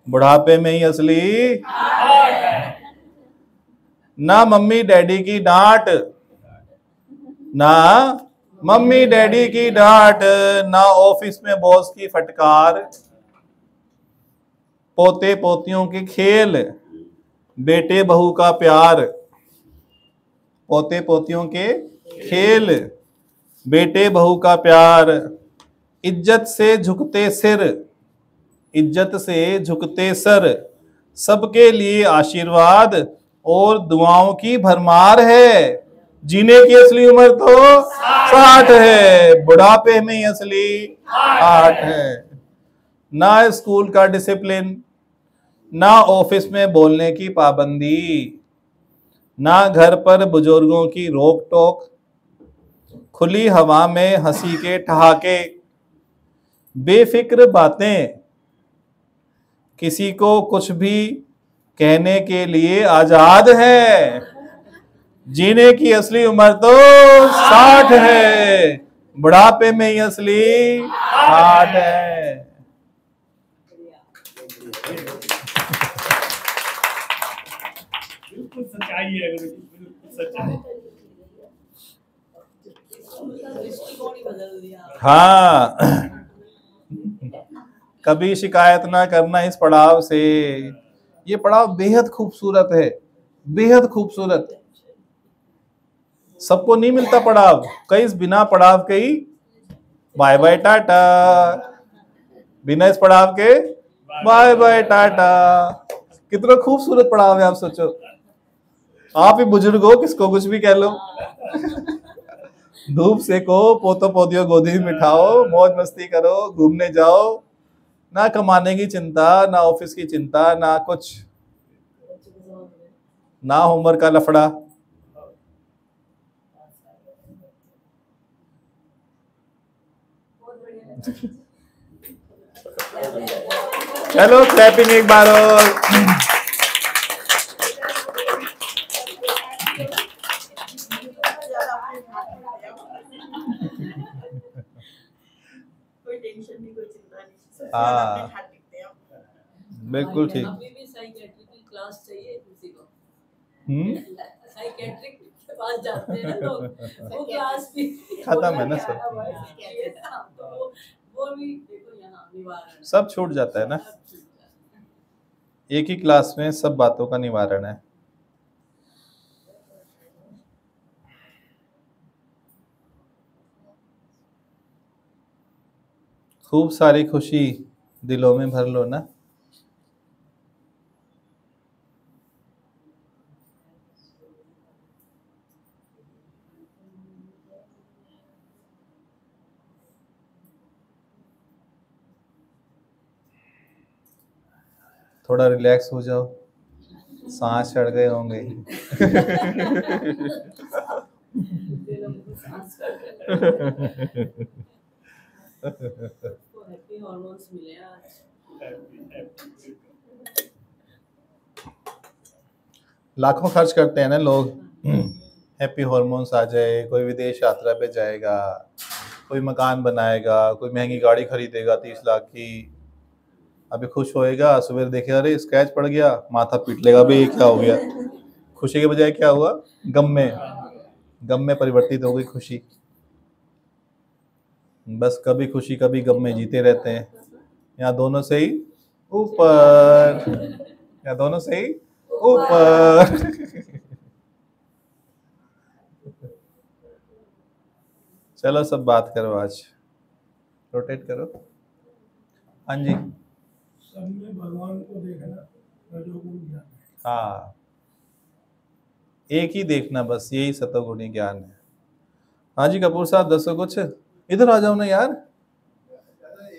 बुढ़ापे में ही असली। ना मम्मी डैडी की डांट, ना मम्मी डैडी की डांट, ना ऑफिस में बॉस की फटकार। पोते पोतियों के खेल, बेटे बहू का प्यार। पोते पोतियों के खेल, बेटे बहू का प्यार। इज्जत से झुकते सिर, इज्जत से झुकते सर। सबके लिए आशीर्वाद और दुआओं की भरमार है। जीने की असली उम्र तो 60 है, बुढ़ापे में ही असली 8 है। ना स्कूल का डिसिप्लिन, ना ऑफिस में बोलने की पाबंदी, ना घर पर बुजुर्गों की रोक टोक। खुली हवा में हंसी के ठहाके, बेफिक्र बातें। किसी को कुछ भी कहने के लिए आजाद है। जीने की असली उम्र तो 60 है, बुढ़ापे में ही असली 8 है। बिल्कुल सच्चाई है गुरु जी, बिल्कुल सच्चाई। दृष्टिकोण ही बदल दिया। हाँ, कभी शिकायत ना करना इस पड़ाव से। ये पड़ाव बेहद खूबसूरत है, बेहद खूबसूरत। सबको नहीं मिलता पड़ाव, कई बिना पड़ाव के ही बाय बाय टाटा, बिना इस पड़ाव के बाय बाय टाटा। कितना खूबसूरत पड़ाव है, आप सोचो। आप ही बुजुर्ग हो, किसको कुछ भी कह लो। धूप सेको, पोतो पोतियो गोदी में बिठाओ, मौज मस्ती करो, घूमने जाओ, ना कमाने की चिंता, ना ऑफिस की चिंता, ना कुछ, बच्चों को समझ में ना होमवर्क का लफड़ा। बहुत बढ़िया चलो क्लैपिंग एक बार और। कोई टेंशन नहीं, कोई चिंता नहीं, सब हाँ। अपने ठाट दिखते हैं। बिल्कुल ठीक। अभी भी साइकेट्रिक की क्लास चाहिए किसी को। साइकेट्रिक के पास जाते हैं ना लोग, वो क्लास भी खत्म है ना सब। तो वो भी देखो यहाँ निवारण सब छूट जाता है ना, एक ही क्लास में सब बातों का निवारण है। खूब सारी खुशी दिलों में भर लो ना। थोड़ा रिलैक्स हो जाओ, सांस चढ़ गए होंगे। हैप्पी हार्मोन्स मिले आज। लाखों खर्च करते हैं ना लोग, हैप्पी हार्मोन्स आ जाए, कोई विदेश यात्रा पे जाएगा, कोई मकान बनाएगा, कोई महंगी गाड़ी खरीदेगा 30 लाख की, अभी खुश होएगा, सुबह देखेगा अरे स्क्रैच पड़ गया, माथा पीट लेगा, अभी क्या हो गया। खुशी के बजाय क्या हुआ, गम में परिवर्तित हो गई खुशी। बस कभी खुशी कभी गम में जीते रहते हैं, यहाँ दोनों से ही ऊपर, यहाँ दोनों से ही ऊपर। चलो सब बात करो, आज रोटेट करो। हाँ जी, सब में भगवान को देखना, रजोगुण ज्ञान है। हाँ, एक ही देखना, बस यही सतोगुणी ज्ञान है। हाँ जी कपूर साहब, दसो कुछ, इधर आ जाओ ना यार,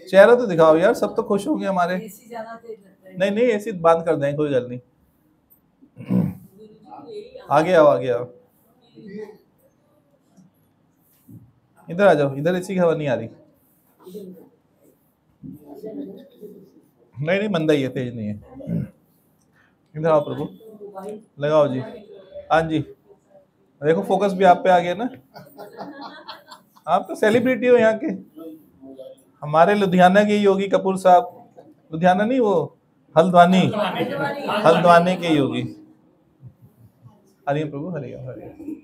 चेहरा तो दिखाओ यार, सब तो खुश होंगे हमारे। एसी ज्यादा तेज लगता है। नहीं नहीं, ऐसी बंद कर दें, कोई गल नहीं। गुरुजी को यही आगे आओ, आगे आओ, इधर आ जाओ, इधर एसी की हवा नहीं आ रही। नहीं नहीं, मंदा ही है, तेज नहीं है। इधर आओ प्रभु, लगाओ जी। हाँ जी, देखो फोकस भी आप पे आ गया ना, आप तो सेलिब्रिटी हो यहाँ के। हमारे लुधियाना के योगी कपूर साहब, लुधियाना नहीं, वो हल्द्वानी के योगी। हरिओम प्रभु, हरिओम हरिओम।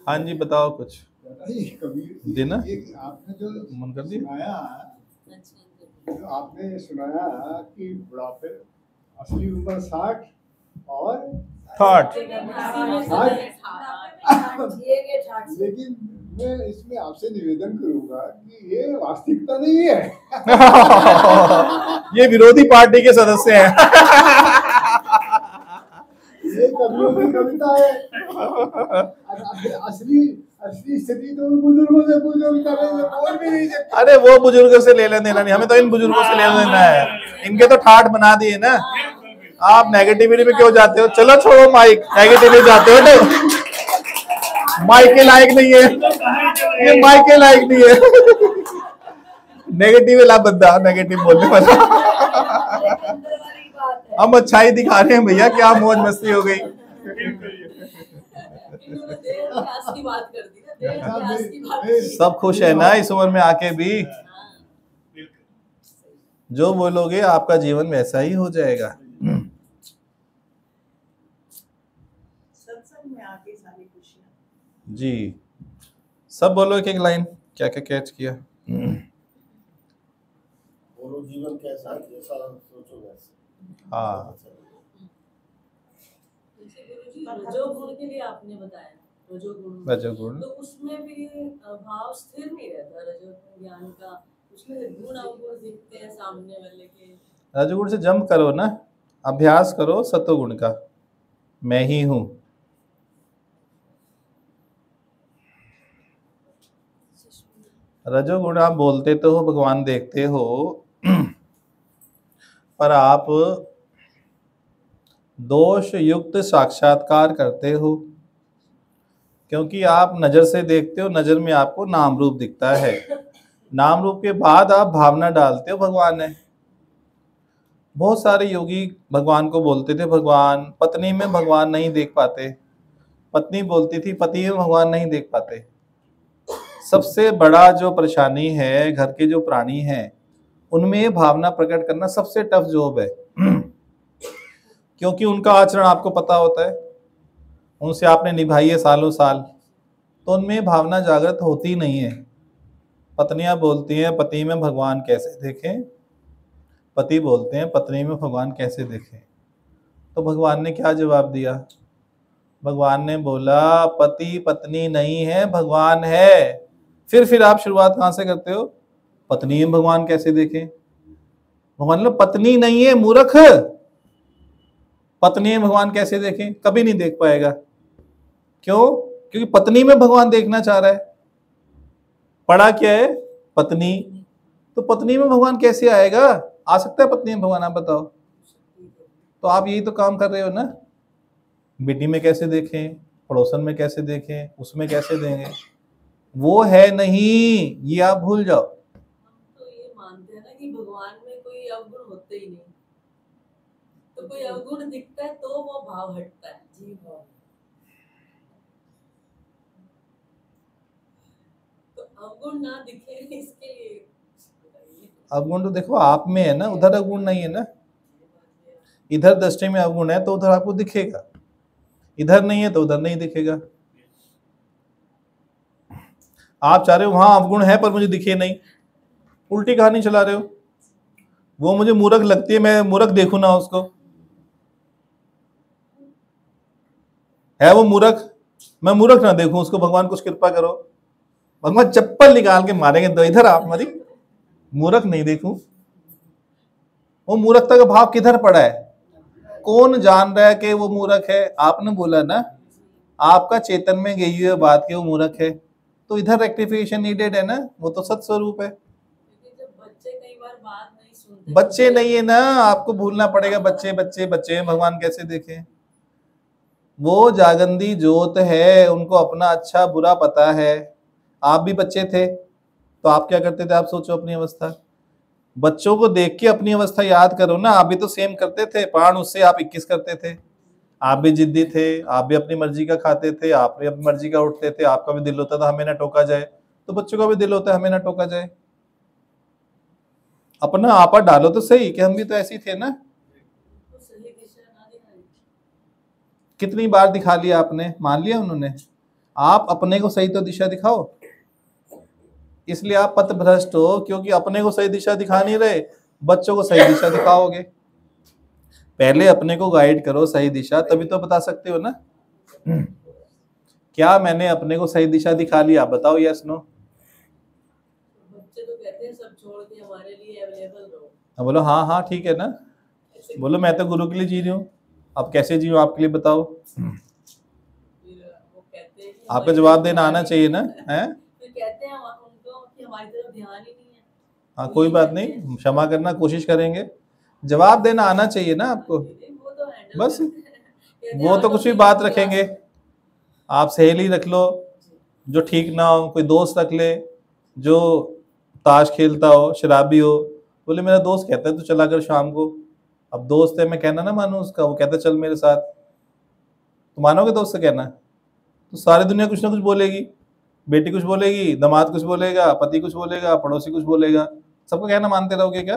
हाँ जी बताओ कुछ, कबीर देना आपने जो मन कर दिया। सुनाया, जो आपने सुनाया कि बुढ़ापे असली उम्र 60 और 60। लेकिन मैं इसमें आपसे निवेदन करूंगा कि ये वास्तविकता नहीं है। ये विरोधी पार्टी के सदस्य हैं। ये कवियों की कविता है। असली स्थिति तो उन बुजुर्गों से पूछो, बोल भी नहीं सकते। अरे वो बुजुर्गों से लेना देना नहीं, हमें तो इन बुजुर्गों से लेना देना है। इनके तो ठाठ बना दिए ना। आप नेगेटिविटी में क्यों जाते हो? चलो छोड़ो माइक, नेगेटिविटी जाते हो तो माइक के लायक नहीं है, ये माइक के लायक नहीं है। नेगेटिव ला बंदा, नेगेटिव बोलने वाला। हम अच्छाई दिखा रहे हैं भैया, क्या मौज मस्ती हो गई। सब खुश है ना इस उम्र में आके भी। जो बोलोगे आपका जीवन वैसा ही हो जाएगा। सत्संग में आके सारी खुशियां। जी, सब बोलो एक एक लाइन, क्या क्या कैच किया। बोलो जीवन कैसा है, जैसा सोचो वैसे। हाँ, रजोगुण के लिए आपने बताया, रजोगुण तो उसमें भी भाव स्थिर नहीं रहता रजोगुण ज्ञान का, उसमें गुण अवगुण दिखते हैं सामने वाले के। रजोगुण से जंप करो ना, अभ्यास करो सतोगुण का। मैं ही हूं। रजोगुण आप बोलते तो हो भगवान देखते हो, पर आप दोष युक्त साक्षात्कार करते हो, क्योंकि आप नजर से देखते हो, नजर में आपको नाम रूप दिखता है, नाम रूप के बाद आप भावना डालते हो भगवान है। बहुत सारे योगी भगवान को बोलते थे भगवान, पत्नी में भगवान नहीं देख पाते, पत्नी बोलती थी पति में भगवान नहीं देख पाते। सबसे बड़ा जो परेशानी है, घर के जो प्राणी हैं उनमें भावना प्रकट करना सबसे टफ जॉब है, क्योंकि उनका आचरण आपको पता होता है, उनसे आपने निभाई है सालों साल, तो उनमें भावना जागृत होती नहीं है। पत्नियां बोलती हैं पति में भगवान कैसे देखें, पति बोलते हैं पत्नी में भगवान कैसे देखें। तो भगवान ने क्या जवाब दिया? भगवान ने बोला पति पत्नी नहीं है, भगवान है। फिर आप शुरुआत कहां से करते हो? पत्नी में भगवान कैसे देखें? भगवान ने पत्नी नहीं है मूर्ख, पत्नी में भगवान कैसे देखें? कभी नहीं देख पाएगा। क्यों? क्योंकि पत्नी में भगवान देखना चाह रहा है। पढ़ा क्या है? पत्नी। तो पत्नी में भगवान कैसे आएगा? आ सकता है पत्नी में भगवान? आप बताओ। तो आप यही तो काम कर रहे हो ना, बेटी में कैसे देखें, पड़ोसन में कैसे देखें, उसमें कैसे देंगे, वो है नहीं, ये आप भूल जाओ। तो ये मानते हैं ना कि भगवान में कोई अवगुण होते ही नहीं, तो कोई अवगुण दिखता है तो वो भाव हटता है। जी भाव। तो अवगुण ना दिखे इसके लिए अवगुण तो देखो आप में है ना, उधर अवगुण नहीं है ना। इधर दृष्टि में अवगुण है तो उधर आपको दिखेगा, इधर नहीं है तो उधर नहीं दिखेगा। आप चाह रहे हो वहां अवगुण है पर मुझे दिखे नहीं, उल्टी कहानी चला रहे हो। वो मुझे मूर्ख लगती है, मैं मूर्ख देखूं ना उसको, है वो मूर्ख, मैं मूर्ख ना देखूं उसको। भगवान कुछ कृपा करो, भगवान चप्पल निकाल के मारेंगे तो इधर आप मरी, मूर्ख नहीं देखूं। वो मूर्खता का भाव किधर पड़ा है? कौन जान रहा है कि वो मूर्ख है? आपने बोला ना, आपका चेतन में गई हुई बात कि वो मूर्ख है, तो इधर रेक्टिफिकेशन नीडेड है ना, वो तो सत स्वरूप है। जब बच्चे कई बार बात नहीं सुनते, बच्चे नहीं है ना, आपको भूलना पड़ेगा बच्चे बच्चे बच्चे में भगवान कैसे देखें। वो जागंदी ज्योत है, उनको अपना अच्छा बुरा पता है। आप भी बच्चे थे तो आप क्या करते थे? आप सोचो अपनी अवस्था, बच्चों को देख के अपनी अवस्था याद करो ना। आप भी तो सेम करते थे, 5 उससे आप 21 करते थे। आप भी जिद्दी थे, आप भी अपनी मर्जी का खाते थे, आप भी अपनी मर्जी का उठते थे। आपका भी दिल होता था हमें ना टोका जाए, तो बच्चों का भी दिल होता है हमें ना टोका जाए। अपना आपा डालो तो सही कि हम भी तो ऐसे ही थे ना। तो सही दिशा ना दिखाई। कितनी बार दिखा लिया आपने, मान लिया उन्होंने। आप अपने को सही तो दिशा दिखाओ, इसलिए आप पथ भ्रष्ट हो, क्योंकि अपने को सही दिशा दिखा नहीं रहे, बच्चों को सही दिशा दिखाओगे। पहले अपने को गाइड करो सही दिशा, तभी तो बता सकते हो ना। क्या मैंने अपने को सही दिशा दिखा लिया? बताओ यस नो। बच्चे तो कहते हैं सब छोड़ के हमारे लिए अवेलेबल रहो। बोलो हाँ हाँ ठीक है ना, बोलो मैं तो गुरु के लिए जी रही हूँ, अब कैसे जी आपके लिए बताओ। फिर वो कहते हैं कि आपका जवाब देना आना चाहिए ना, है? फिर कहते हैं उनको कि हमारी तरफ ध्यान ही नहीं है। हाँ कोई बात नहीं, क्षमा करना कोशिश करेंगे। जवाब देना आना चाहिए ना आपको, वो तो हैंडल बस। कहते हैं, वो तो कुछ भी बात रखेंगे, आप सहेली रख लो जो ठीक ना हो, कोई दोस्त रख ले जो ताश खेलता हो, शराबी हो। बोले मेरा दोस्त कहता है तू चला कर शाम को, अब दोस्त है मैं कहना ना मानू उसका, वो कहता है चल मेरे साथ, तो मानोगे दोस्त से कहना? तो सारी दुनिया कुछ ना कुछ बोलेगी, बेटी कुछ बोलेगी, दामाद कुछ बोलेगा, पति कुछ बोलेगा, पड़ोसी कुछ बोलेगा, सबका कहना मानते रहोगे क्या?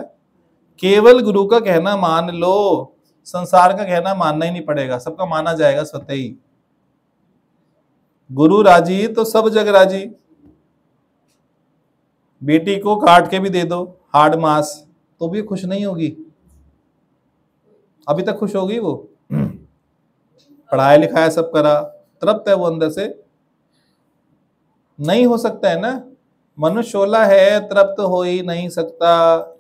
केवल गुरु का कहना मान लो, संसार का कहना मानना ही नहीं पड़ेगा, सबका माना जाएगा स्वतः ही। गुरु राजी तो सब जग राजी। बेटी को काट के भी दे दो हार्ड मास तो भी खुश नहीं होगी, अभी तक खुश होगी वो? पढ़ाया लिखाया सब करा, तृप्त है वो अंदर से? नहीं हो सकता है ना। मनुष्य शोला है, तृप्त हो ही नहीं सकता।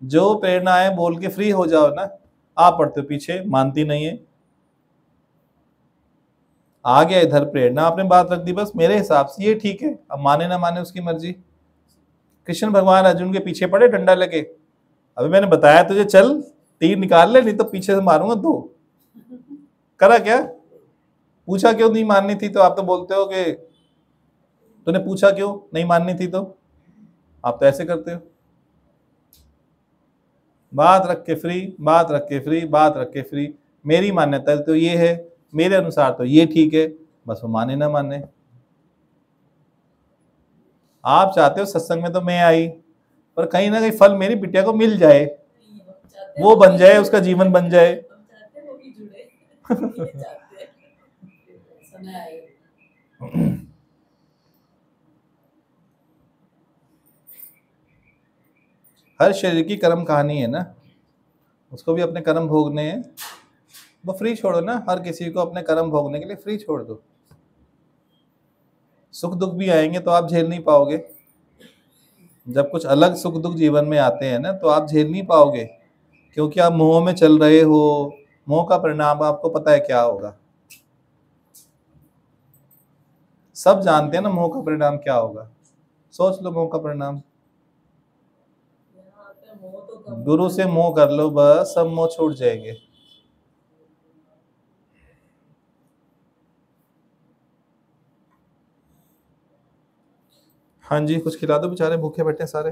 जो प्रेरणा है बोल के फ्री हो जाओ ना। आप पढ़ते हो पीछे, मानती नहीं है, आ गया इधर प्रेरणा, आपने बात रख दी बस मेरे हिसाब से ये ठीक है, अब माने ना माने उसकी मर्जी। कृष्ण भगवान अर्जुन के पीछे पड़े डंडा लेके, अभी मैंने बताया तुझे चल तीर निकाल ले नहीं तो पीछे से मारूंगा दो, करा क्या? पूछा क्यों नहीं माननी थी? तो आप तो बोलते हो कि तूने पूछा क्यों नहीं माननी थी, तो आप तो ऐसे करते हो, बात रख के फ्री, बात रख के फ्री, बात रख के फ्री। मेरी मान्यता तो ये है, मेरे अनुसार तो ये ठीक है, बस वो माने ना माने। आप चाहते हो सत्संग में तो मैं आई, पर कहीं ना कहीं फल मेरी बिटिया को मिल जाए, वो बन जाए, उसका जीवन बन जाए। हर शरीर की कर्म कहानी है ना, उसको भी अपने कर्म भोगने हैं, वो फ्री छोड़ो ना, हर किसी को अपने कर्म भोगने के लिए फ्री छोड़ दो। सुख दुख भी आएंगे तो आप झेल नहीं पाओगे, जब कुछ अलग सुख दुख जीवन में आते हैं ना तो आप झेल नहीं पाओगे, क्योंकि आप मोह में चल रहे हो। मोह का परिणाम आपको पता है क्या होगा, सब जानते हैं ना मोह का परिणाम क्या होगा। सोच लो मोह का परिणाम, गुरु से मोह कर लो बस, सब मोह छूट जाएंगे। हाँ जी, कुछ खिला दो, बेचारे भूखे बैठे सारे।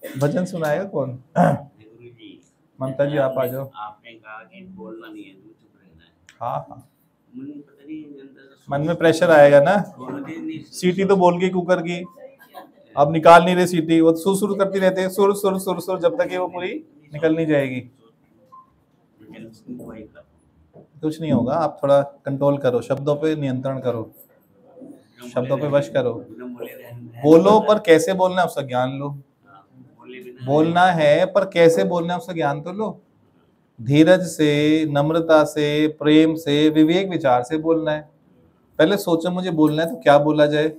भजन सुनाएगा कौन? गुरुजी, ममता जी आप आ जाओ। आपने कहा कि बोलना नहीं है, चुप रहना है। हाँ मुझे पता नहीं अंदर मन में प्रेशर आएगा ना, बोलते नहीं। सीटी तो बोल गई कुकर की, अब निकाल नहीं रहे सीटी, वो सुर सुर करती रहते हैं, सुर सुर सुर सुर, जब तक ये वो पूरी निकल नहीं जाएगी कुछ नहीं होगा। आप थोड़ा कंट्रोल करो, शब्दों पे नियंत्रण करो, शब्दों पे वश करो। बोलो पर कैसे बोलना है उसका ज्ञान लो, बोलना है पर कैसे बोलना है उसका ज्ञान तो लो। धीरज से, नम्रता से, प्रेम से, विवेक विचार से बोलना है। पहले सोचो मुझे बोलना है तो क्या बोला जाए।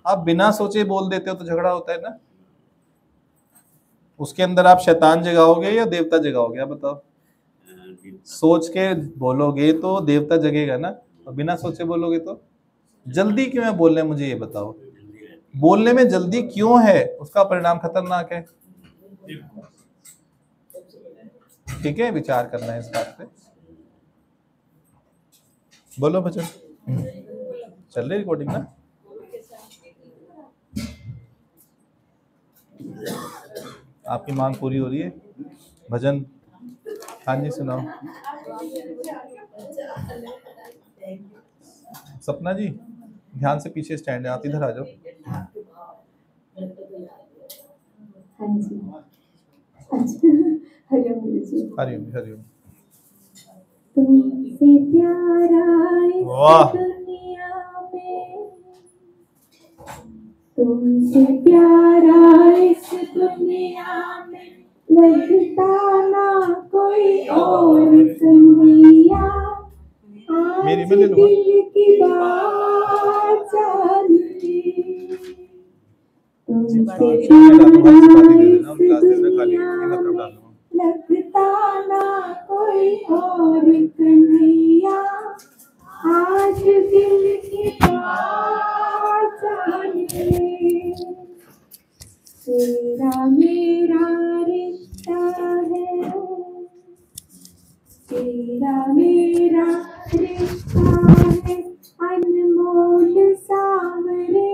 आप बिना सोचे बोल देते हो तो झगड़ा होता है ना। उसके अंदर आप शैतान जगाओगे या देवता जगाओगे, आप बताओ। सोच के बोलोगे तो देवता जगेगा ना, और बिना सोचे बोलोगे तो। जल्दी क्यों है बोलने में, मुझे ये बताओ। बोलने में जल्दी क्यों है, उसका परिणाम खतरनाक है। ठीक है, विचार करना है इस बात पे। बोलो भजन चल रही रिकॉर्डिंग ना। आपकी मांग पूरी हो रही है। भजन हाँ जी सुनाओ। सपना जी ध्यान से पीछे स्टैंड है, आप इधर आ जाओ। हाँ जी हरिओम गुरुजी। हरिओम हरिओम। तुमसे प्यारा इस दुनिया में, तुमसे प्यारा इस दुनिया में लगता ना कोई और कन्हैया। मेरी में ले लो। दिल की बात जान ले, तुमसे प्यारा इस दुनिया में लगता ना कोई और कन्हैया। आज दिल की बात जान ले, तेरा मेरा रिश्ता है, तेरा मेरा रिश्ता है अनमोल सावरे।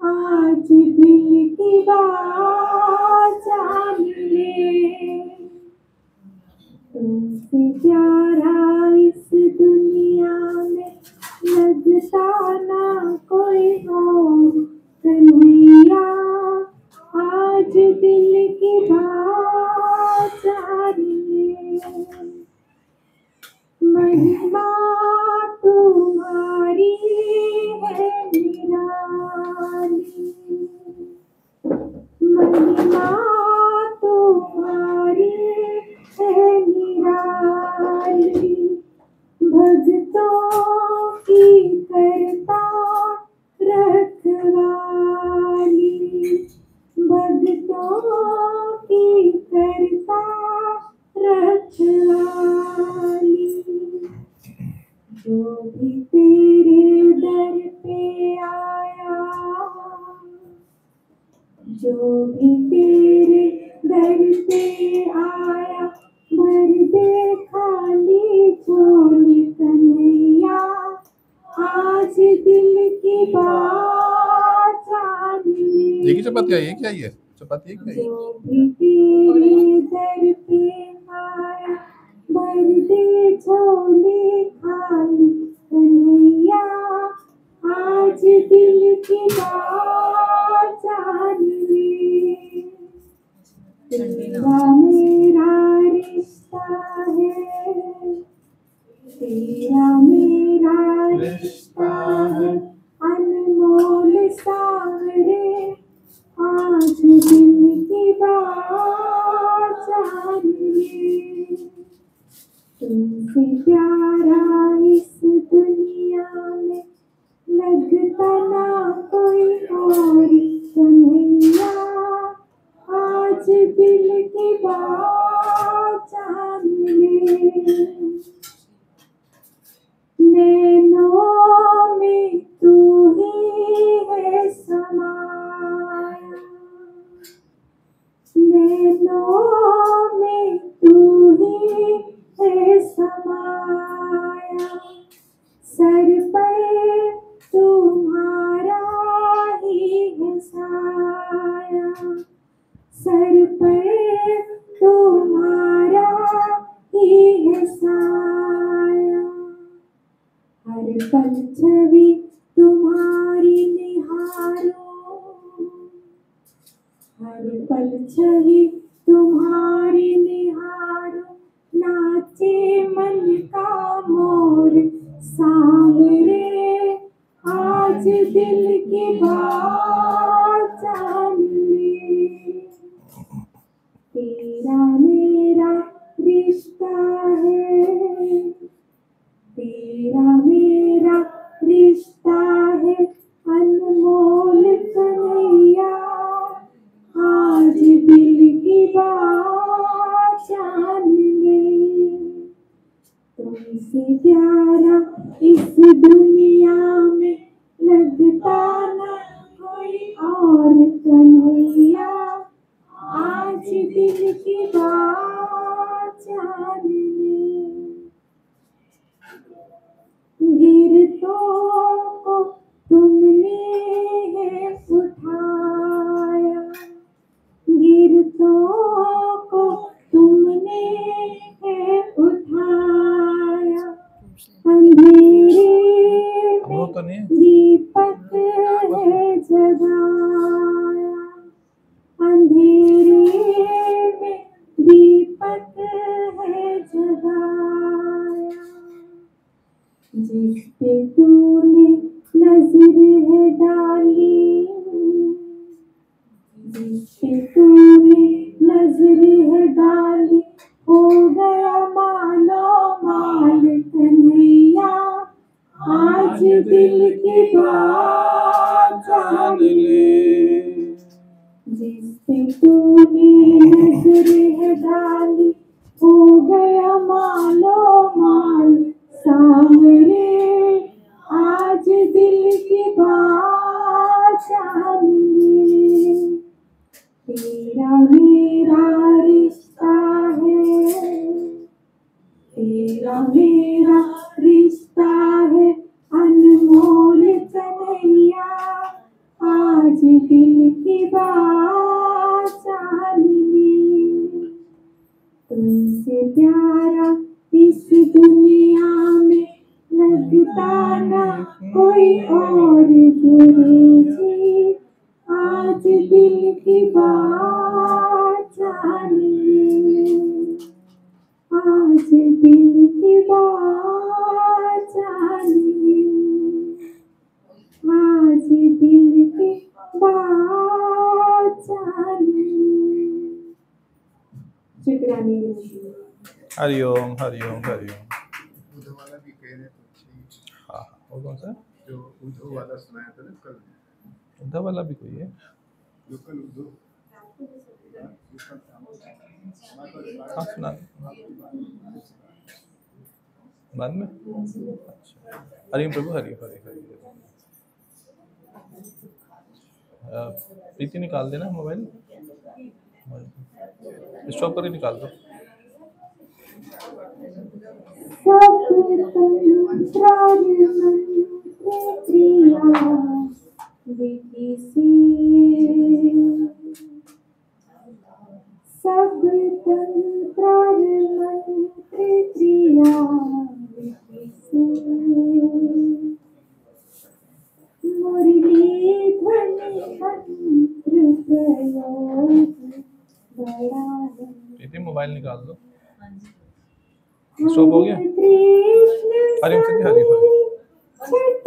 आज दिल की बात जान ले, तुमसे प्यारा इस दुनिया में लगता ना कोई और कन्हैया। आज दिल की बात जान ले, चपाती आई है क्या? ये चपाती है क्या? जो भी तेरे दर पे आया भर दे झोली खाली कन्हैया, आज दिल की बात जान ले। तेरा मेरा रिश्ता है, तेरा मेरा रिश्ता है अनमोल सावरे, आज दिल की बात जान ले। तुमसे प्यारा इस दुनिया में लगता ना कोई और कन्हैया, आज दिल की बात जान ले। नैनों में तू ही है समाया, नैनों में तू ही है समाया, सर पर तुम्हारा ही है साया, सर पर तुम्हारा ही है साया। हर पल छवि तुम्हारी निहारो, हर पल छवि तुम्हारी निहारो, नाचे मन का मोर सांवरे, आज दिल की बात जान ले। तेरा मेरा रिश्ता है, तेरा मेरा रिश्ता है अनमोल कन्हैया, आज दिल की बात जान ले। तुमसे प्यारा इस दुनिया में लगता ना कोई और कन्हैया, आज दिल की बात जान ले। गिरतों को तुमने है उठाया, गिरतों को तुमने है उठाया, अंधेरे वो तो नहीं में है। दीपक है जगाया, अंधेरे में दीपक है जगाया, जिस पे तूने नजर है डाली, जिस पे तूने नजर है डाली, हो गया मालो माल कन्हैया, आज दिल की बात जान ले। जिस पे तूने नजर है डाली, हो गया मालो माल सांवरे, आज दिल की बात जान ले। तेरा मेरा रिश्ता है, तेरा मेरा रिश्ता है अनमोल कन्हैया, आज दिल की बात जान ले। तुमसे प्यारा इस दुनिया में लगता ना कोई और गुरुजी, आज दिल की बात जान ले, आज दिल की बात जान ले, आज दिल की बात जान ले। शुक्रानी। हरिओम हरिओम हरिओम। उद्धव वाला भी कह रहे तो अच्छी। हाँ हाँ, वो कौन सा? जो उद्धव वाला सुनाया था ना कल, उद्धव वाला भी कोई है? जो कल उद्धव हाँ सुना बाद में। अच्छा, हरि ओम प्रभु, हरि हरि हरि। प्रीति निकाल देना मोबाइल, स्टॉप करके निकाल दो। प्रिया बड़ा है। प्रीति मोबाइल निकाल दो। हाँ जी। स्टॉप हो गया? कृष्ण हरी हरी हरी हरी। छठ